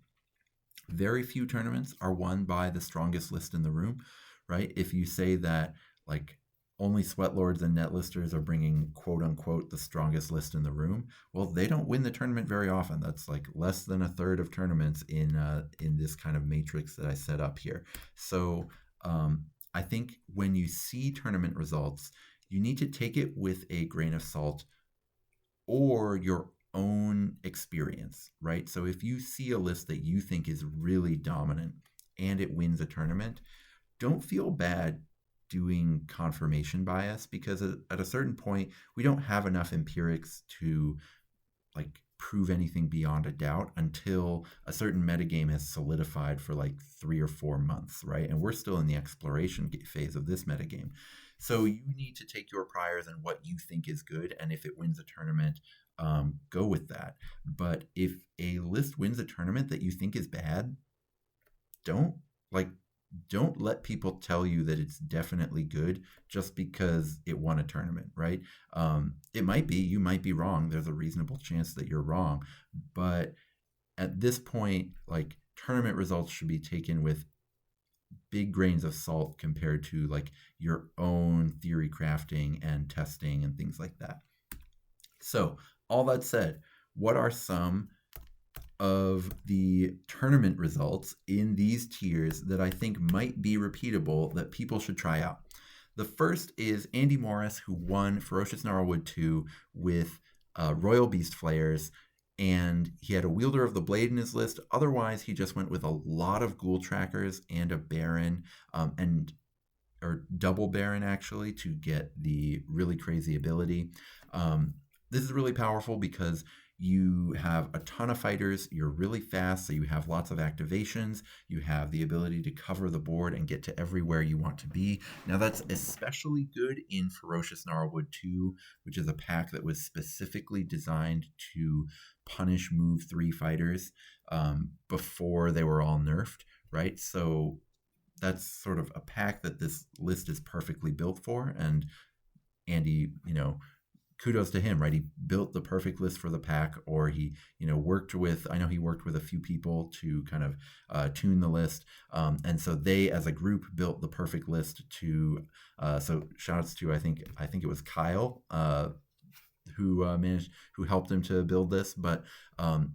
Very few tournaments are won by the strongest list in the room, right? If you say that like only sweat lords and netlisters are bringing quote unquote the strongest list in the room. Well, they don't win the tournament very often. That's like less than a third of tournaments in this kind of matrix that I set up here. So I think when you see tournament results, you need to take it with a grain of salt or your own experience, right? So if you see a list that you think is really dominant and it wins a tournament, don't feel bad doing confirmation bias, because at a certain point we don't have enough empirics to like prove anything beyond a doubt until a certain metagame has solidified for like 3 or 4 months, right? And we're still in the exploration phase of this metagame. So you need to take your priors and what you think is good, and if it wins a tournament, go with that. But if a list wins a tournament that you think is bad, don't like don't let people tell you that it's definitely good just because it won a tournament, right? It might be, you might be wrong. There's a reasonable chance that you're wrong. But at this point, like tournament results should be taken with big grains of salt compared to like your own theory crafting and testing and things like that. So, all that said, what are some of the tournament results in these tiers that I think might be repeatable that people should try out? The first is Andy Morris, who won Ferocious Gnarlwood 2 with Royal Beast Flayers, and he had a Wielder of the Blade in his list. Otherwise, he just went with a lot of Ghoul Trackers and a Baron, or double Baron actually, to get the really crazy ability. This is really powerful because you have a ton of fighters, you're really fast, so you have lots of activations, you have the ability to cover the board and get to everywhere you want to be. Now that's especially good in Ferocious Gnarlwood 2, which is a pack that was specifically designed to punish move 3 fighters before they were all nerfed, right? So that's sort of a pack that this list is perfectly built for, and Andy, kudos to him, right? He built the perfect list for the pack, or he, worked with, I know he worked with a few people to kind of tune the list. And so they, as a group, built the perfect list to, so shout-outs to, I think it was Kyle, who helped him to build this, but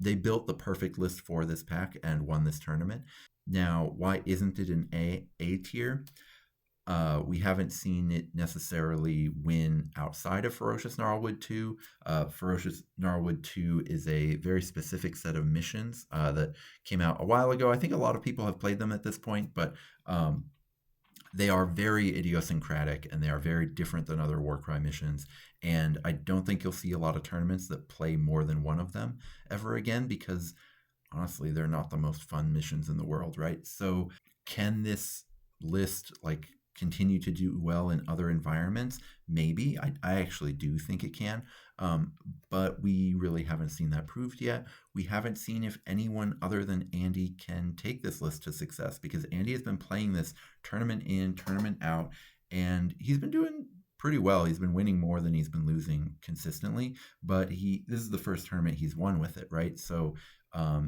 they built the perfect list for this pack and won this tournament. Now, why isn't it an A tier? We haven't seen it necessarily win outside of Ferocious Gnarlwood 2. Ferocious Gnarlwood 2 is a very specific set of missions that came out a while ago. I think a lot of people have played them at this point, but they are very idiosyncratic and they are very different than other Warcry missions. And I don't think you'll see a lot of tournaments that play more than one of them ever again, because honestly, they're not the most fun missions in the world, right? So can this list continue to do well in other environments? Maybe. I actually do think it can, but we really haven't seen that proved yet. We haven't seen if anyone other than Andy can take this list to success, because Andy has been playing this tournament in, tournament out, and he's been doing pretty well. He's been winning more than he's been losing consistently, but this is the first tournament he's won with it, right? So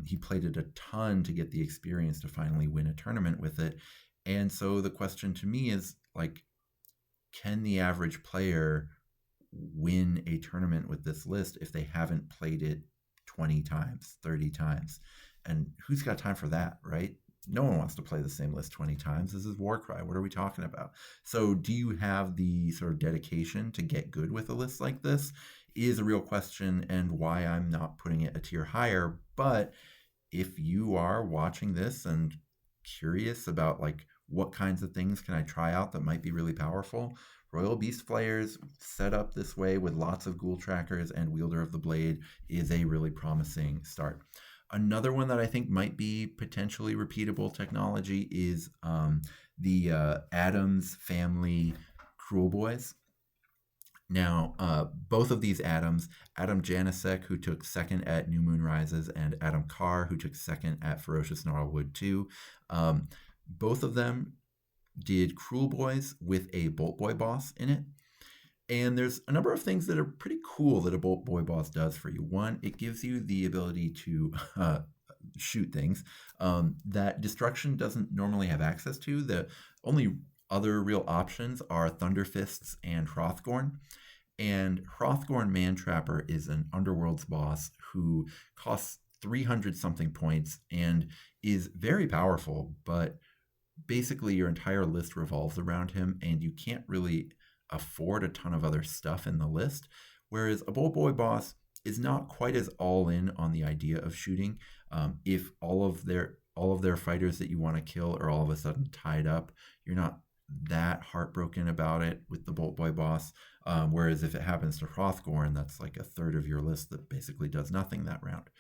he played it a ton to get the experience to finally win a tournament with it. And so the question to me is, can the average player win a tournament with this list if they haven't played it 20 times, 30 times? And who's got time for that, right? No one wants to play the same list 20 times. This is Warcry. What are we talking about? So do you have the sort of dedication to get good with a list like this is a real question, and why I'm not putting it a tier higher. But if you are watching this and curious about what kinds of things can I try out that might be really powerful, Royal Beast Flayers set up this way with lots of Ghoul Trackers and Wielder of the Blade is a really promising start. Another one that I think might be potentially repeatable technology is the Adams family Cruel Boys. Now, both of these Adams, Adam Janicek, who took second at New Moon Rises, and Adam Carr, who took second at Ferocious Gnarlwood 2, both of them did Cruel Boys with a Bolt Boy boss in it. And there's a number of things that are pretty cool that a Bolt Boy boss does for you. One, it gives you the ability to shoot things that Destruction doesn't normally have access to. The only other real options are Thunderfists and Hrothgorn. And Hrothgorn Mantrapper is an Underworld's boss who costs 300 something points and is very powerful, but basically your entire list revolves around him, and you can't really afford a ton of other stuff in the list. Whereas a Bolt Boy boss is not quite as all in on the idea of shooting. If all of their fighters that you want to kill are all of a sudden tied up, you're not that heartbroken about it with the Bolt Boy boss. Whereas if it happens to Hrothgorn, that's like a third of your list that basically does nothing that round.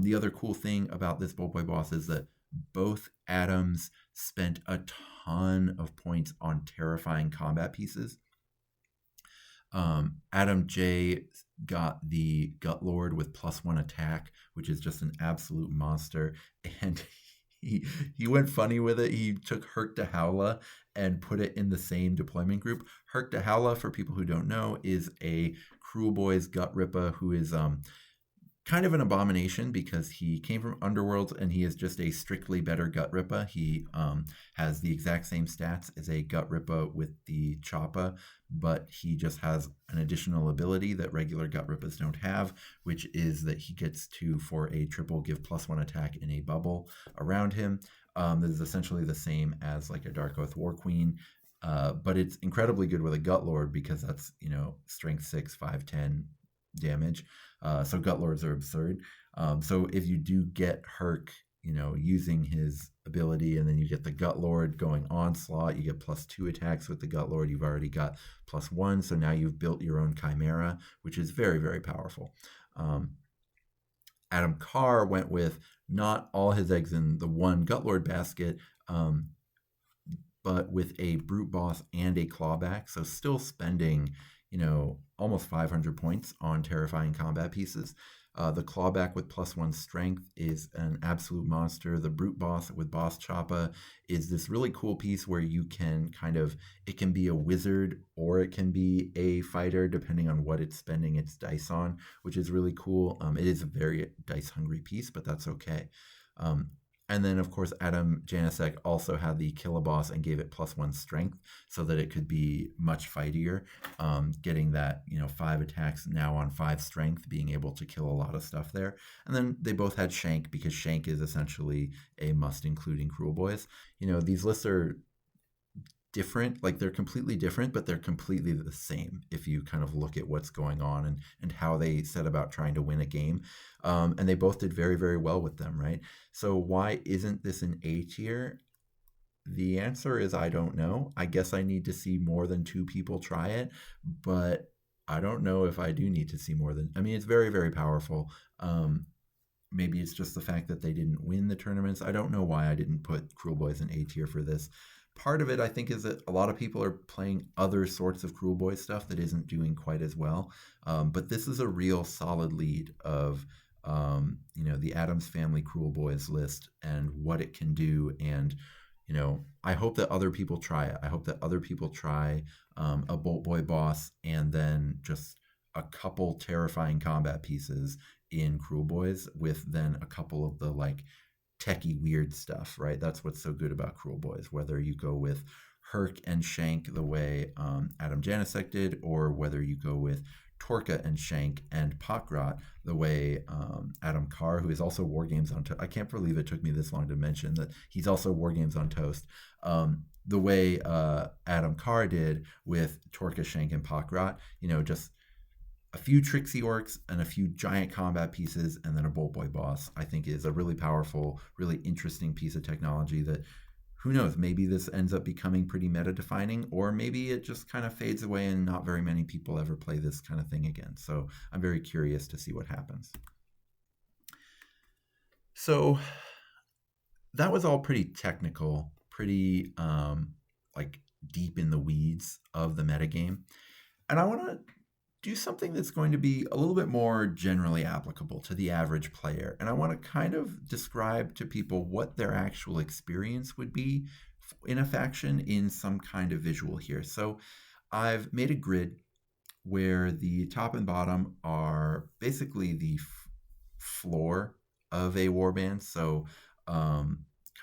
The other cool thing about this Bolt Boy boss is that both Adams spent a ton of points on terrifying combat pieces. Adam J got the Gut Lord with +1 attack, which is just an absolute monster. And he went funny with it. He took Herc de Howla and put it in the same deployment group. Herc de Howla, for people who don't know, is a Cruel Boys Gut Ripper who is kind of an abomination because he came from Underworld and he is just a strictly better Gut Ripper. He has the exact same stats as a Gut Ripper with the Choppa, but he just has an additional ability that regular Gut Rippers don't have, which is that he gets to, for a triple, give +1 attack in a bubble around him. This is essentially the same as like a Dark Oath War Queen, but it's incredibly good with a Gut Lord because that's, strength 6, 5, 10 damage. So Gut Lords are absurd. So if you do get Herc, using his ability, and then you get the Gut Lord going onslaught, you get +2 attacks with the Gut Lord. You've already got +1, so now you've built your own Chimera, which is very, very powerful. Adam Carr went with not all his eggs in the one Gut Lord basket, but with a Brute Boss and a Clawback, so still spending almost 500 points on terrifying combat pieces. The Clawback with +1 strength is an absolute monster. The Brute Boss with Boss Choppa is this really cool piece where you can it can be a wizard or it can be a fighter depending on what it's spending its dice on, which is really cool. It is a very dice hungry piece, but that's okay. And then, of course, Adam Janicek also had the Kill a Boss and gave it +1 strength so that it could be much fightier, getting that, 5 attacks now on 5 strength, being able to kill a lot of stuff there. And then they both had Shank because Shank is essentially a must include in Cruel Boys. These lists are different, like they're completely different, but they're completely the same if you kind of look at what's going on and how they set about trying to win a game. And they both did very, very well with them, right? So why isn't this an A tier? The answer is I don't know. I guess I need to see more than 2 people try it, but I don't know if I do need to see more than, it's very, very powerful. Maybe it's just the fact that they didn't win the tournaments. I don't know why I didn't put Cruel Boys in A tier for this. Part of it, I think, is that a lot of people are playing other sorts of Cruel Boys stuff that isn't doing quite as well. But this is a real solid lead of, the Addams Family Cruel Boys list and what it can do. And, I hope that other people try it. I hope that other people try a Bolt Boy boss and then just a couple terrifying combat pieces in Cruel Boys with then a couple of the techie weird stuff, right? That's what's so good about Cruel Boys, whether you go with Herc and Shank the way Adam Janicek did, or whether you go with Torka and Shank and Pakrot the way Adam Carr, who is also War Games on Toast. I can't believe it took me this long to mention that he's also War Games on Toast. The way Adam Carr did with Torka, Shank, and Pakrot, just a few tricksy orcs and a few giant combat pieces and then a Bolt Boy boss, I think is a really powerful, really interesting piece of technology that, who knows, maybe this ends up becoming pretty meta-defining, or maybe it just kind of fades away and not very many people ever play this kind of thing again. So I'm very curious to see what happens. So that was all pretty technical, pretty deep in the weeds of the metagame. And I want to do something that's going to be a little bit more generally applicable to the average player. And I want to kind of describe to people what their actual experience would be in a faction in some kind of visual here. So I've made a grid where the top and bottom are basically the floor of a warband. So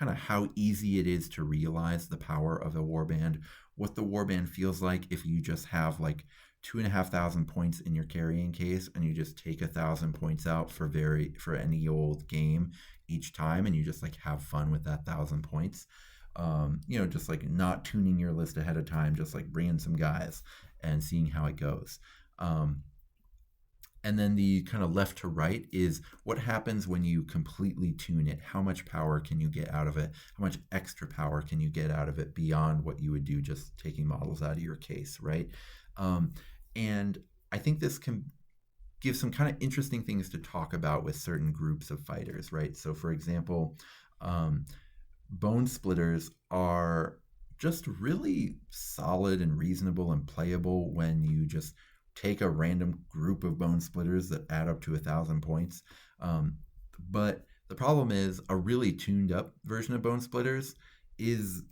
kind of how easy it is to realize the power of a warband, what the warband feels like if you just have like 2,500 points in your carrying case and you just take 1,000 points out for any old game each time, and you just like have fun with that 1,000 points. Just like not tuning your list ahead of time, just like bringing some guys and seeing how it goes. And then the kind of left to right is what happens when you completely tune it. How much power can you get out of it? How much extra power can you get out of it beyond what you would do just taking models out of your case, right? And I think this can give some kind of interesting things to talk about with certain groups of fighters, right? So, for example, bone splitters are just really solid and reasonable and playable when you just take a random group of bone splitters that add up to 1,000 points. But the problem is a really tuned up version of bone splitters is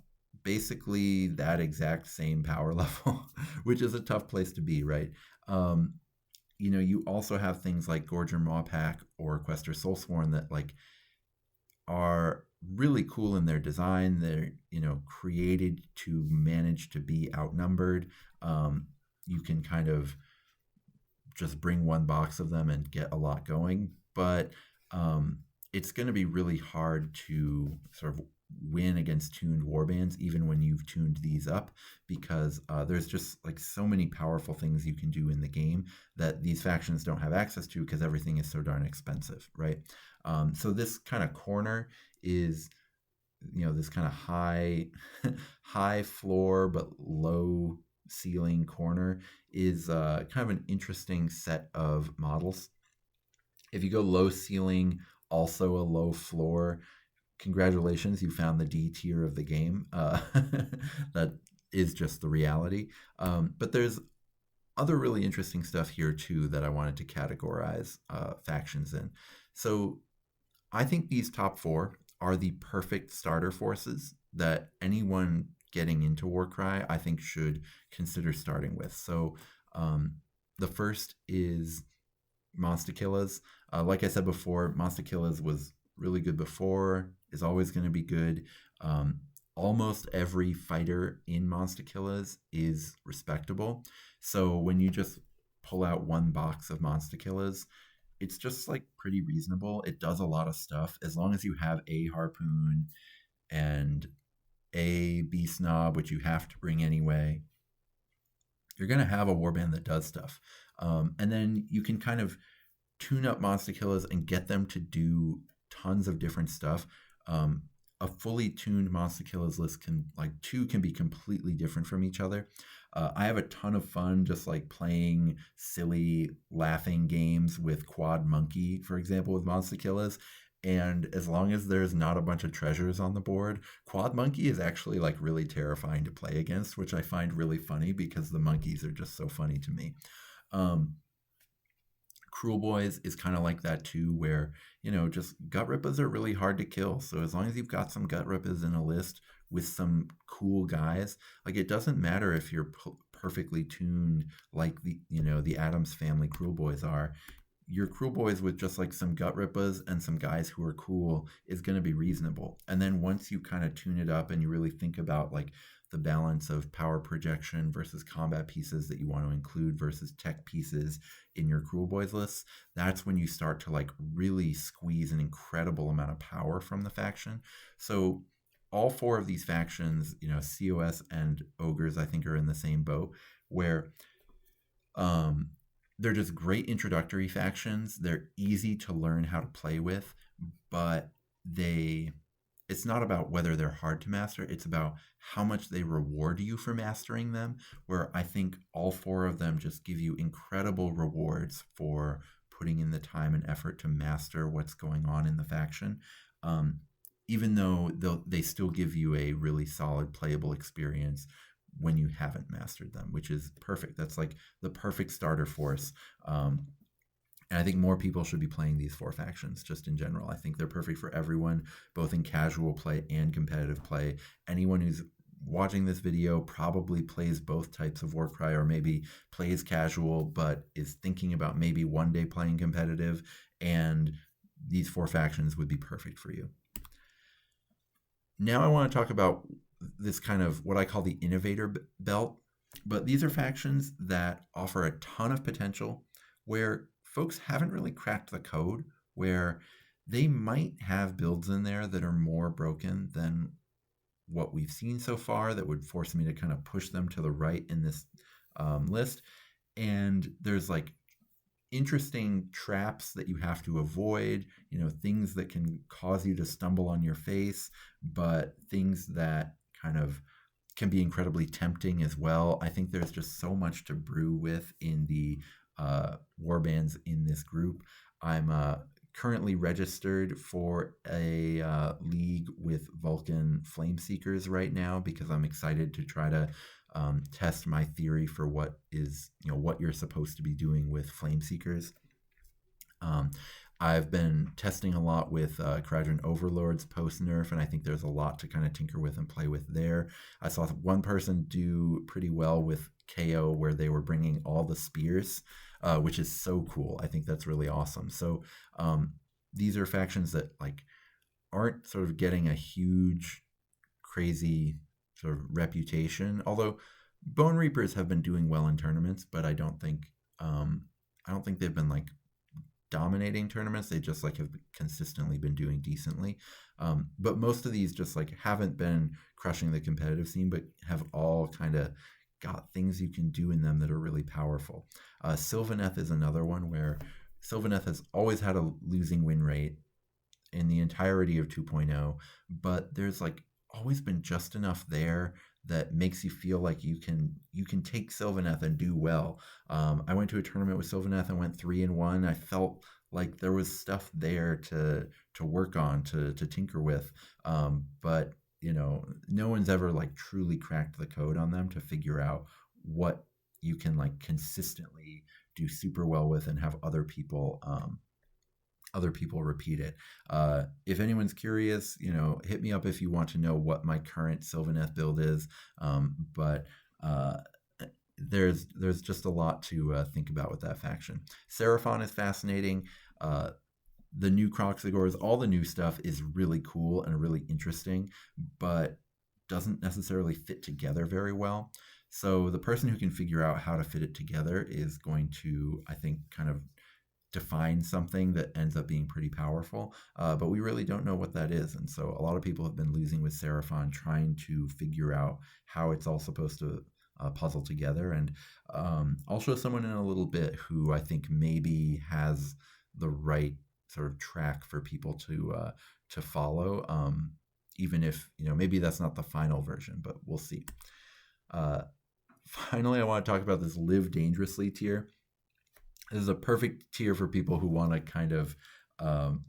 basically that exact same power level, which is a tough place to be, right? You also have things like Gorger Mawpack or Quester Soulsworn that like are really cool in their design. They're created to manage to be outnumbered. You can kind of just bring one box of them and get a lot going, but it's going to be really hard to sort of win against tuned warbands even when you've tuned these up, because there's just like so many powerful things you can do in the game that these factions don't have access to because everything is so darn expensive, right? So this kind of corner is this kind of high floor but low ceiling corner is kind of an interesting set of models. If you go low ceiling, also a low floor, congratulations, you found the D tier of the game. That is just the reality. But there's other really interesting stuff here too that I wanted to categorize factions in. So I think these top four are the perfect starter forces that anyone getting into Warcry I think should consider starting with. So the first is Monstakillas. Like I said before, Monstakillas was really good before, is always going to be good. Almost every fighter in Monstakillas is respectable. So when you just pull out one box of Monstakillas, it's just like pretty reasonable. It does a lot of stuff as long as you have a harpoon and a beast knob, which you have to bring anyway. You're going to have a warband that does stuff. And then you can kind of tune up Monstakillas and get them to do tons of different stuff. A fully tuned Monstakillas list can be completely different from each other. I have a ton of fun just like playing silly laughing games with Quad Monkey, for example, with Monstakillas. And as long as there's not a bunch of treasures on the board, Quad Monkey is actually like really terrifying to play against, which I find really funny because the monkeys are just so funny to me. Cruel Boys is kind of like that too, where just gut rippas are really hard to kill. So as long as you've got some gut rippas in a list with some cool guys, like it doesn't matter if you're perfectly tuned like the Addams Family Cruel Boys are. Your Cruel Boys with just like some gut rippas and some guys who are cool is going to be reasonable. And then once you kind of tune it up and you really think about like the balance of power projection versus combat pieces that you want to include versus tech pieces in your Cruel Boys lists, that's when you start to like really squeeze an incredible amount of power from the faction. So all four of these factions, COS and Ogres, I think are in the same boat where they're just great introductory factions. They're easy to learn how to play with, but it's not about whether they're hard to master. It's about how much they reward you for mastering them, where I think all four of them just give you incredible rewards for putting in the time and effort to master what's going on in the faction. Even though they still give you a really solid playable experience when you haven't mastered them, which is perfect. That's like the perfect starter force. And I think more people should be playing these four factions just in general. I think they're perfect for everyone, both in casual play and competitive play. Anyone who's watching this video probably plays both types of Warcry, or maybe plays casual but is thinking about maybe one day playing competitive, and these four factions would be perfect for you. Now I want to talk about this kind of what I call the innovator belt. But these are factions that offer a ton of potential where folks haven't really cracked the code, where they might have builds in there that are more broken than what we've seen so far that would force me to kind of push them to the right in this list. And there's like interesting traps that you have to avoid, things that can cause you to stumble on your face, but things that kind of can be incredibly tempting as well. I think there's just so much to brew with in the warbands in this group. I'm currently registered for a league with Vulcan Flame Seekers right now because I'm excited to try to test my theory for what you're supposed to be doing with Flame Seekers. I've been testing a lot with Kradron Overlords post nerf, and I think there's a lot to kind of tinker with and play with there. I saw one person do pretty well with KO where they were bringing all the spears, which is so cool. I think that's really awesome. So these are factions that like aren't sort of getting a huge, crazy sort of reputation. Although Bone Reapers have been doing well in tournaments, but I don't think they've been like dominating tournaments. They just like have consistently been doing decently. But most of these just like haven't been crushing the competitive scene, but have all kind of got things you can do in them that are really powerful. Sylvaneth is another one where Sylvaneth has always had a losing win rate in the entirety of 2.0, but there's like always been just enough there that makes you feel like you can take Sylvaneth and do well. I went to a tournament with Sylvaneth and went 3-1. I felt like there was stuff there to work on, to tinker with, but no one's ever like truly cracked the code on them to figure out what you can like consistently do super well with and have other people repeat it. If anyone's curious, hit me up if you want to know what my current Sylvaneth build is. But there's just a lot to think about with that faction. Seraphon is fascinating. The new Croxigors, all the new stuff is really cool and really interesting, but doesn't necessarily fit together very well. So the person who can figure out how to fit it together is going to, I think, kind of define something that ends up being pretty powerful, but we really don't know what that is. And so a lot of people have been losing with Seraphon trying to figure out how it's all supposed to puzzle together. And I'll show someone in a little bit who I think maybe has the right sort of track for people to follow, even if maybe that's not the final version, but we'll see. Finally, I want to talk about this Live Dangerously tier. This is a perfect tier for people who want to kind of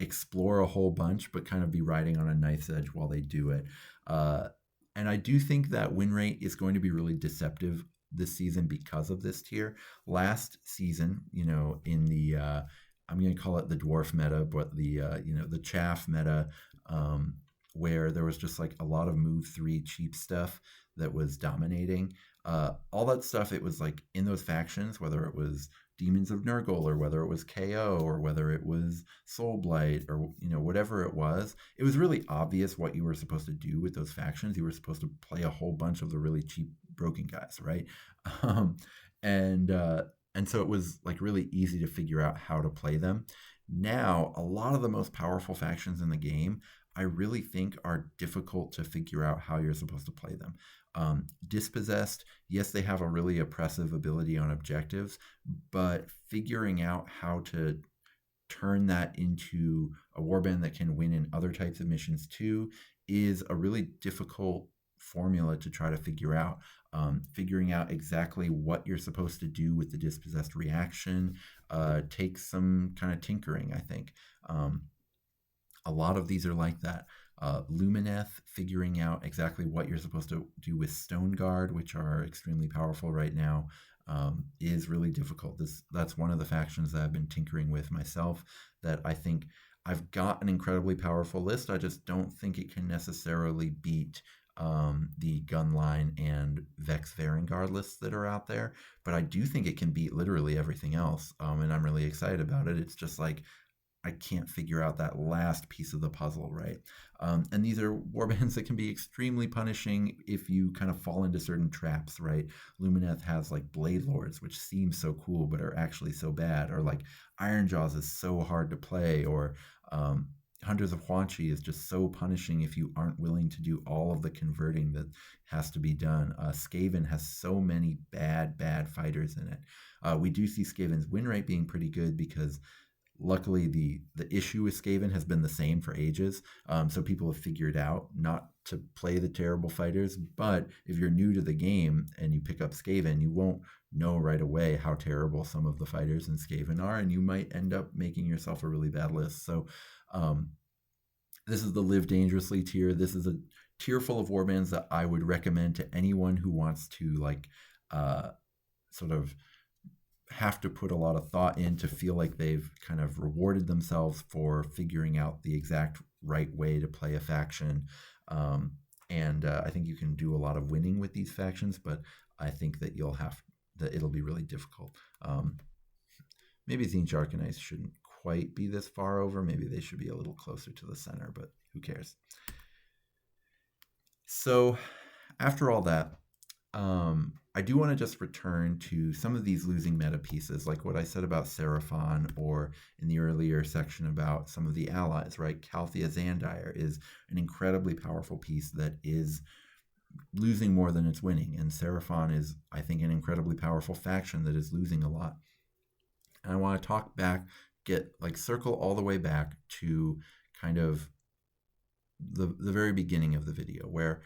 explore a whole bunch, but kind of be riding on a knife's edge while they do it. And I do think that win rate is going to be really deceptive this season because of this tier. Last season, in the I'm going to call it the dwarf meta, but the chaff meta, where there was just like a lot of move 3 cheap stuff that was dominating. All that stuff, it was like in those factions, whether it was Demons of Nurgle or whether it was KO or whether it was Soulblight or whatever it was really obvious what you were supposed to do with those factions. You were supposed to play a whole bunch of the really cheap broken guys, right? And so it was like really easy to figure out how to play them. Now, a lot of the most powerful factions in the game, I really think are difficult to figure out how you're supposed to play them. Dispossessed, yes, they have a really oppressive ability on objectives, but figuring out how to turn that into a warband that can win in other types of missions too is a really difficult formula to try to figure out. Figuring out exactly what you're supposed to do with the dispossessed reaction takes some kind of tinkering, I think. A lot of these are like that. Lumineth, figuring out exactly what you're supposed to do with Stone Guard, which are extremely powerful right now, is really difficult. That's one of the factions that I've been tinkering with myself, that I think I've got an incredibly powerful list. I just don't think it can necessarily beat the Gunline and Vex Varengard lists that are out there, but I do think it can beat literally everything else, and I'm really excited about it. It's just like I can't figure out that last piece of the puzzle, right? And these are warbands that can be extremely punishing if you kind of fall into certain traps, right? Lumineth has like Blade Lords, which seem so cool but are actually so bad, or like Iron Jaws is so hard to play, or Hunters of Huanchi is just so punishing if you aren't willing to do all of the converting that has to be done. Skaven has so many bad fighters in it. We do see Skaven's win rate being pretty good because luckily the issue with Skaven has been the same for ages. So people have figured out not to play the terrible fighters. But if you're new to the game and you pick up Skaven, you won't know right away how terrible some of the fighters in Skaven are, and you might end up making yourself a really bad list. So this is the Live Dangerously tier. This is a tier full of warbands that I would recommend to anyone who wants to like sort of have to put a lot of thought in to feel like they've kind of rewarded themselves for figuring out the exact right way to play a faction. And I think you can do a lot of winning with these factions, but I think that it'll be really difficult. Maybe Tzeentch Arcanites shouldn't quite be this far over. Maybe they should be a little closer to the center, but who cares? So after all that, I do want to just return to some of these losing meta pieces, like what I said about Seraphon, or in the earlier section about some of the allies, right? Calthea Zandire is an incredibly powerful piece that is losing more than it's winning, and Seraphon is, I think, an incredibly powerful faction that is losing a lot. And I want to talk back, circle all the way back to kind of the very beginning of the video, where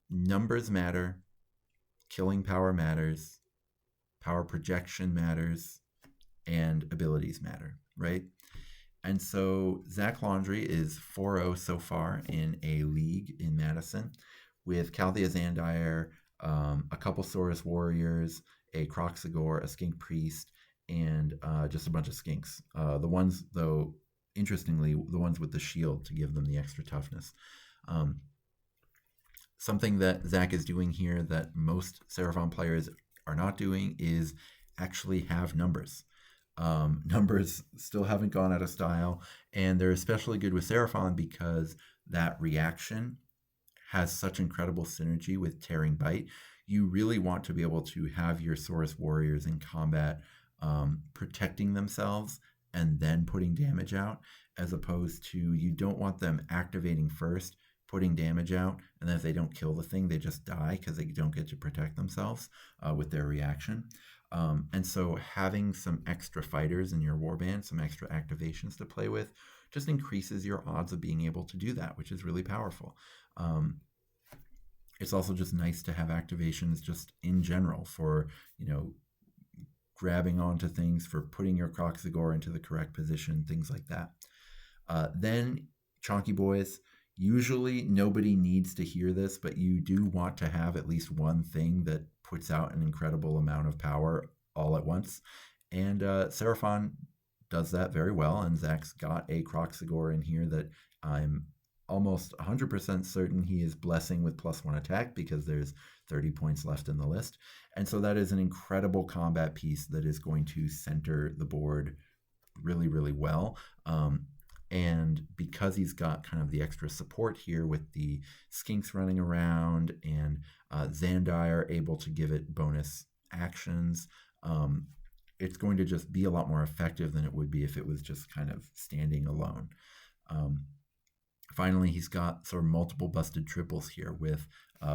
numbers matter, killing power matters, power projection matters, and abilities matter, right? And so Zach Laundrie is 4-0 so far in a league in Madison with Calthea Zandire, a couple Saurus Warriors, a Croxagore, a Skink Priest, and just a bunch of Skinks. The ones, though, interestingly, the ones with the shield to give them the extra toughness. Something that Zach is doing here that most Seraphon players are not doing is actually have numbers. Numbers still haven't gone out of style, and they're especially good with Seraphon because that reaction has such incredible synergy with Tearing Bite. You really want to be able to have your Saurus Warriors in combat protecting themselves and then putting damage out, as opposed to you don't want them activating first, putting damage out, and then if they don't kill the thing, they just die because they don't get to protect themselves with their reaction. And so having some extra fighters in your warband, some extra activations to play with, just increases your odds of being able to do that, which is really powerful. It's also just nice to have activations just in general for, grabbing onto things, for putting your Croxagore into the correct position, things like that. Then Chonky Boys, usually nobody needs to hear this, but you do want to have at least one thing that puts out an incredible amount of power all at once. And Seraphon does that very well, and Zach's got a Croxagore in here that I'm almost 100% certain he is blessing with +1 attack because there's 30 points left in the list. And so that is an incredible combat piece that is going to center the board really, really well. And because he's got kind of the extra support here with the Skinks running around and Zandire able to give it bonus actions, it's going to just be a lot more effective than it would be if it was just kind of standing alone. Finally, he's got sort of multiple busted triples here with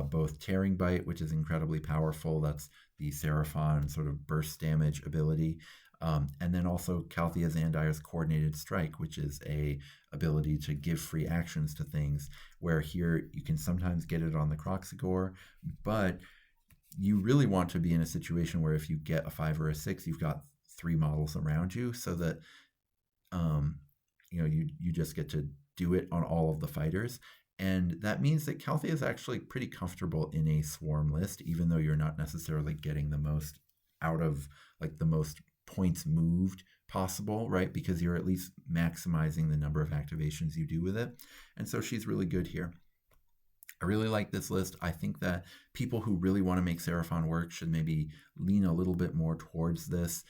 both Tearing Bite, which is incredibly powerful. That's the Seraphon sort of burst damage ability. And then also Calthea Zandire's Coordinated Strike, which is a ability to give free actions to things, where here you can sometimes get it on the Croxagore, but you really want to be in a situation where if you get a 5 or a 6, you've got 3 models around you, so that you just get to do it on all of the fighters. And that means that Calthea is actually pretty comfortable in a swarm list, even though you're not necessarily getting the most out of the most points moved possible, right? Because you're at least maximizing the number of activations you do with it. And so she's really good here. I really like this list. I think that people who really want to make Seraphon work should maybe lean a little bit more towards this.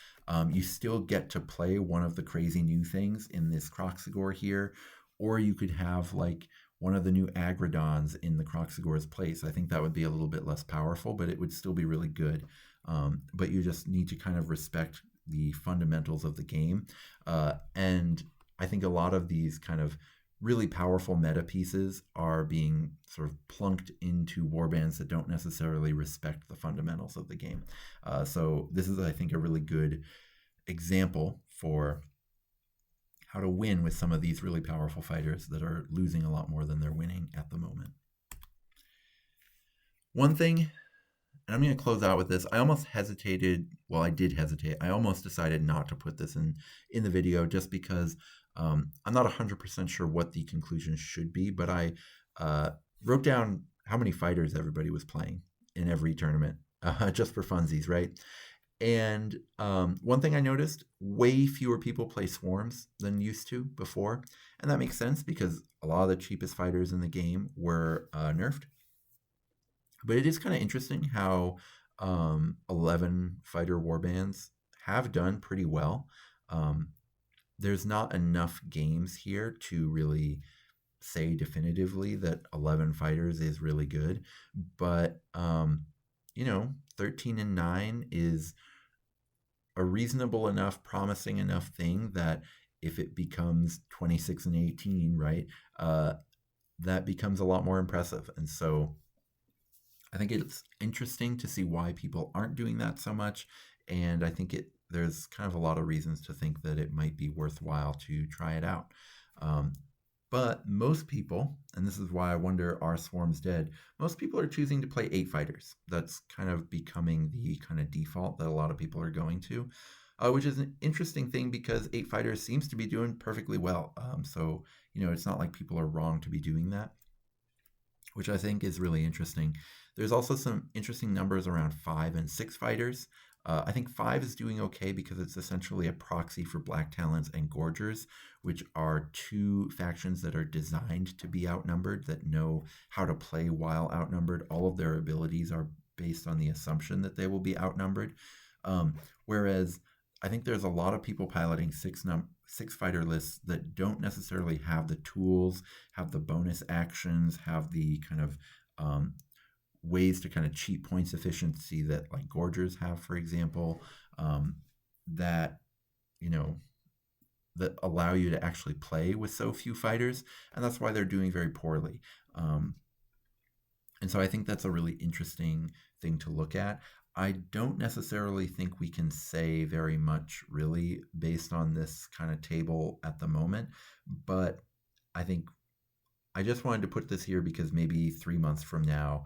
You still get to play one of the crazy new things in this Croxigore here, or you could have like one of the new Agrodons in the Croxigore's place. I think that would be a little bit less powerful, but it would still be really good. But you just need to kind of respect the fundamentals of the game. And I think a lot of these kind of really powerful meta pieces are being sort of plunked into warbands that don't necessarily respect the fundamentals of the game. So this is, I think, a really good example for how to win with some of these really powerful fighters that are losing a lot more than they're winning at the moment. One thing, and I'm going to close out with this, I almost hesitated, well, I did hesitate. I almost decided not to put this in the video just because I'm not 100% sure what the conclusion should be, but I wrote down how many fighters everybody was playing in every tournament, just for funsies, right? And one thing I noticed, way fewer people play swarms than used to before. And that makes sense because a lot of the cheapest fighters in the game were nerfed. But it is kind of interesting how 11 fighter warbands have done pretty well. There's not enough games here to really say definitively that 11 fighters is really good. But, 13 and 9 is a reasonable enough, promising enough thing that if it becomes 26 and 18, right, that becomes a lot more impressive. And so I think it's interesting to see why people aren't doing that so much. And I think there's kind of a lot of reasons to think that it might be worthwhile to try it out. But most people, and this is why I wonder, are swarms dead? Most people are choosing to play 8 fighters. That's kind of becoming the kind of default that a lot of people are going to, which is an interesting thing because 8 fighters seems to be doing perfectly well. So, it's not like people are wrong to be doing that, which I think is really interesting. There's also some interesting numbers around 5 and 6 fighters. I think 5 is doing okay because it's essentially a proxy for Black Talons and Gorgers, which are 2 factions that are designed to be outnumbered, that know how to play while outnumbered. All of their abilities are based on the assumption that they will be outnumbered. Whereas I think there's a lot of people piloting 6 fighter lists that don't necessarily have the tools, have the bonus actions, have the kind of ways to kind of cheat points efficiency that like Gorgers have, for example, that that allow you to actually play with so few fighters, and that's why they're doing very poorly. And so I think that's a really interesting thing to look at. I don't necessarily think we can say very much really based on this kind of table at the moment, but I think I just wanted to put this here because maybe 3 months from now,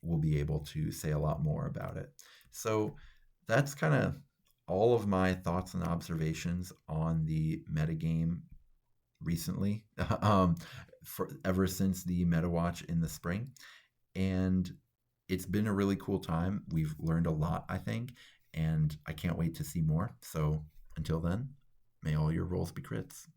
we'll be able to say a lot more about it. So that's kind of all of my thoughts and observations on the metagame recently, ever since the MetaWatch in the spring. And it's been a really cool time. We've learned a lot, I think, and I can't wait to see more. So until then, may all your rolls be crits.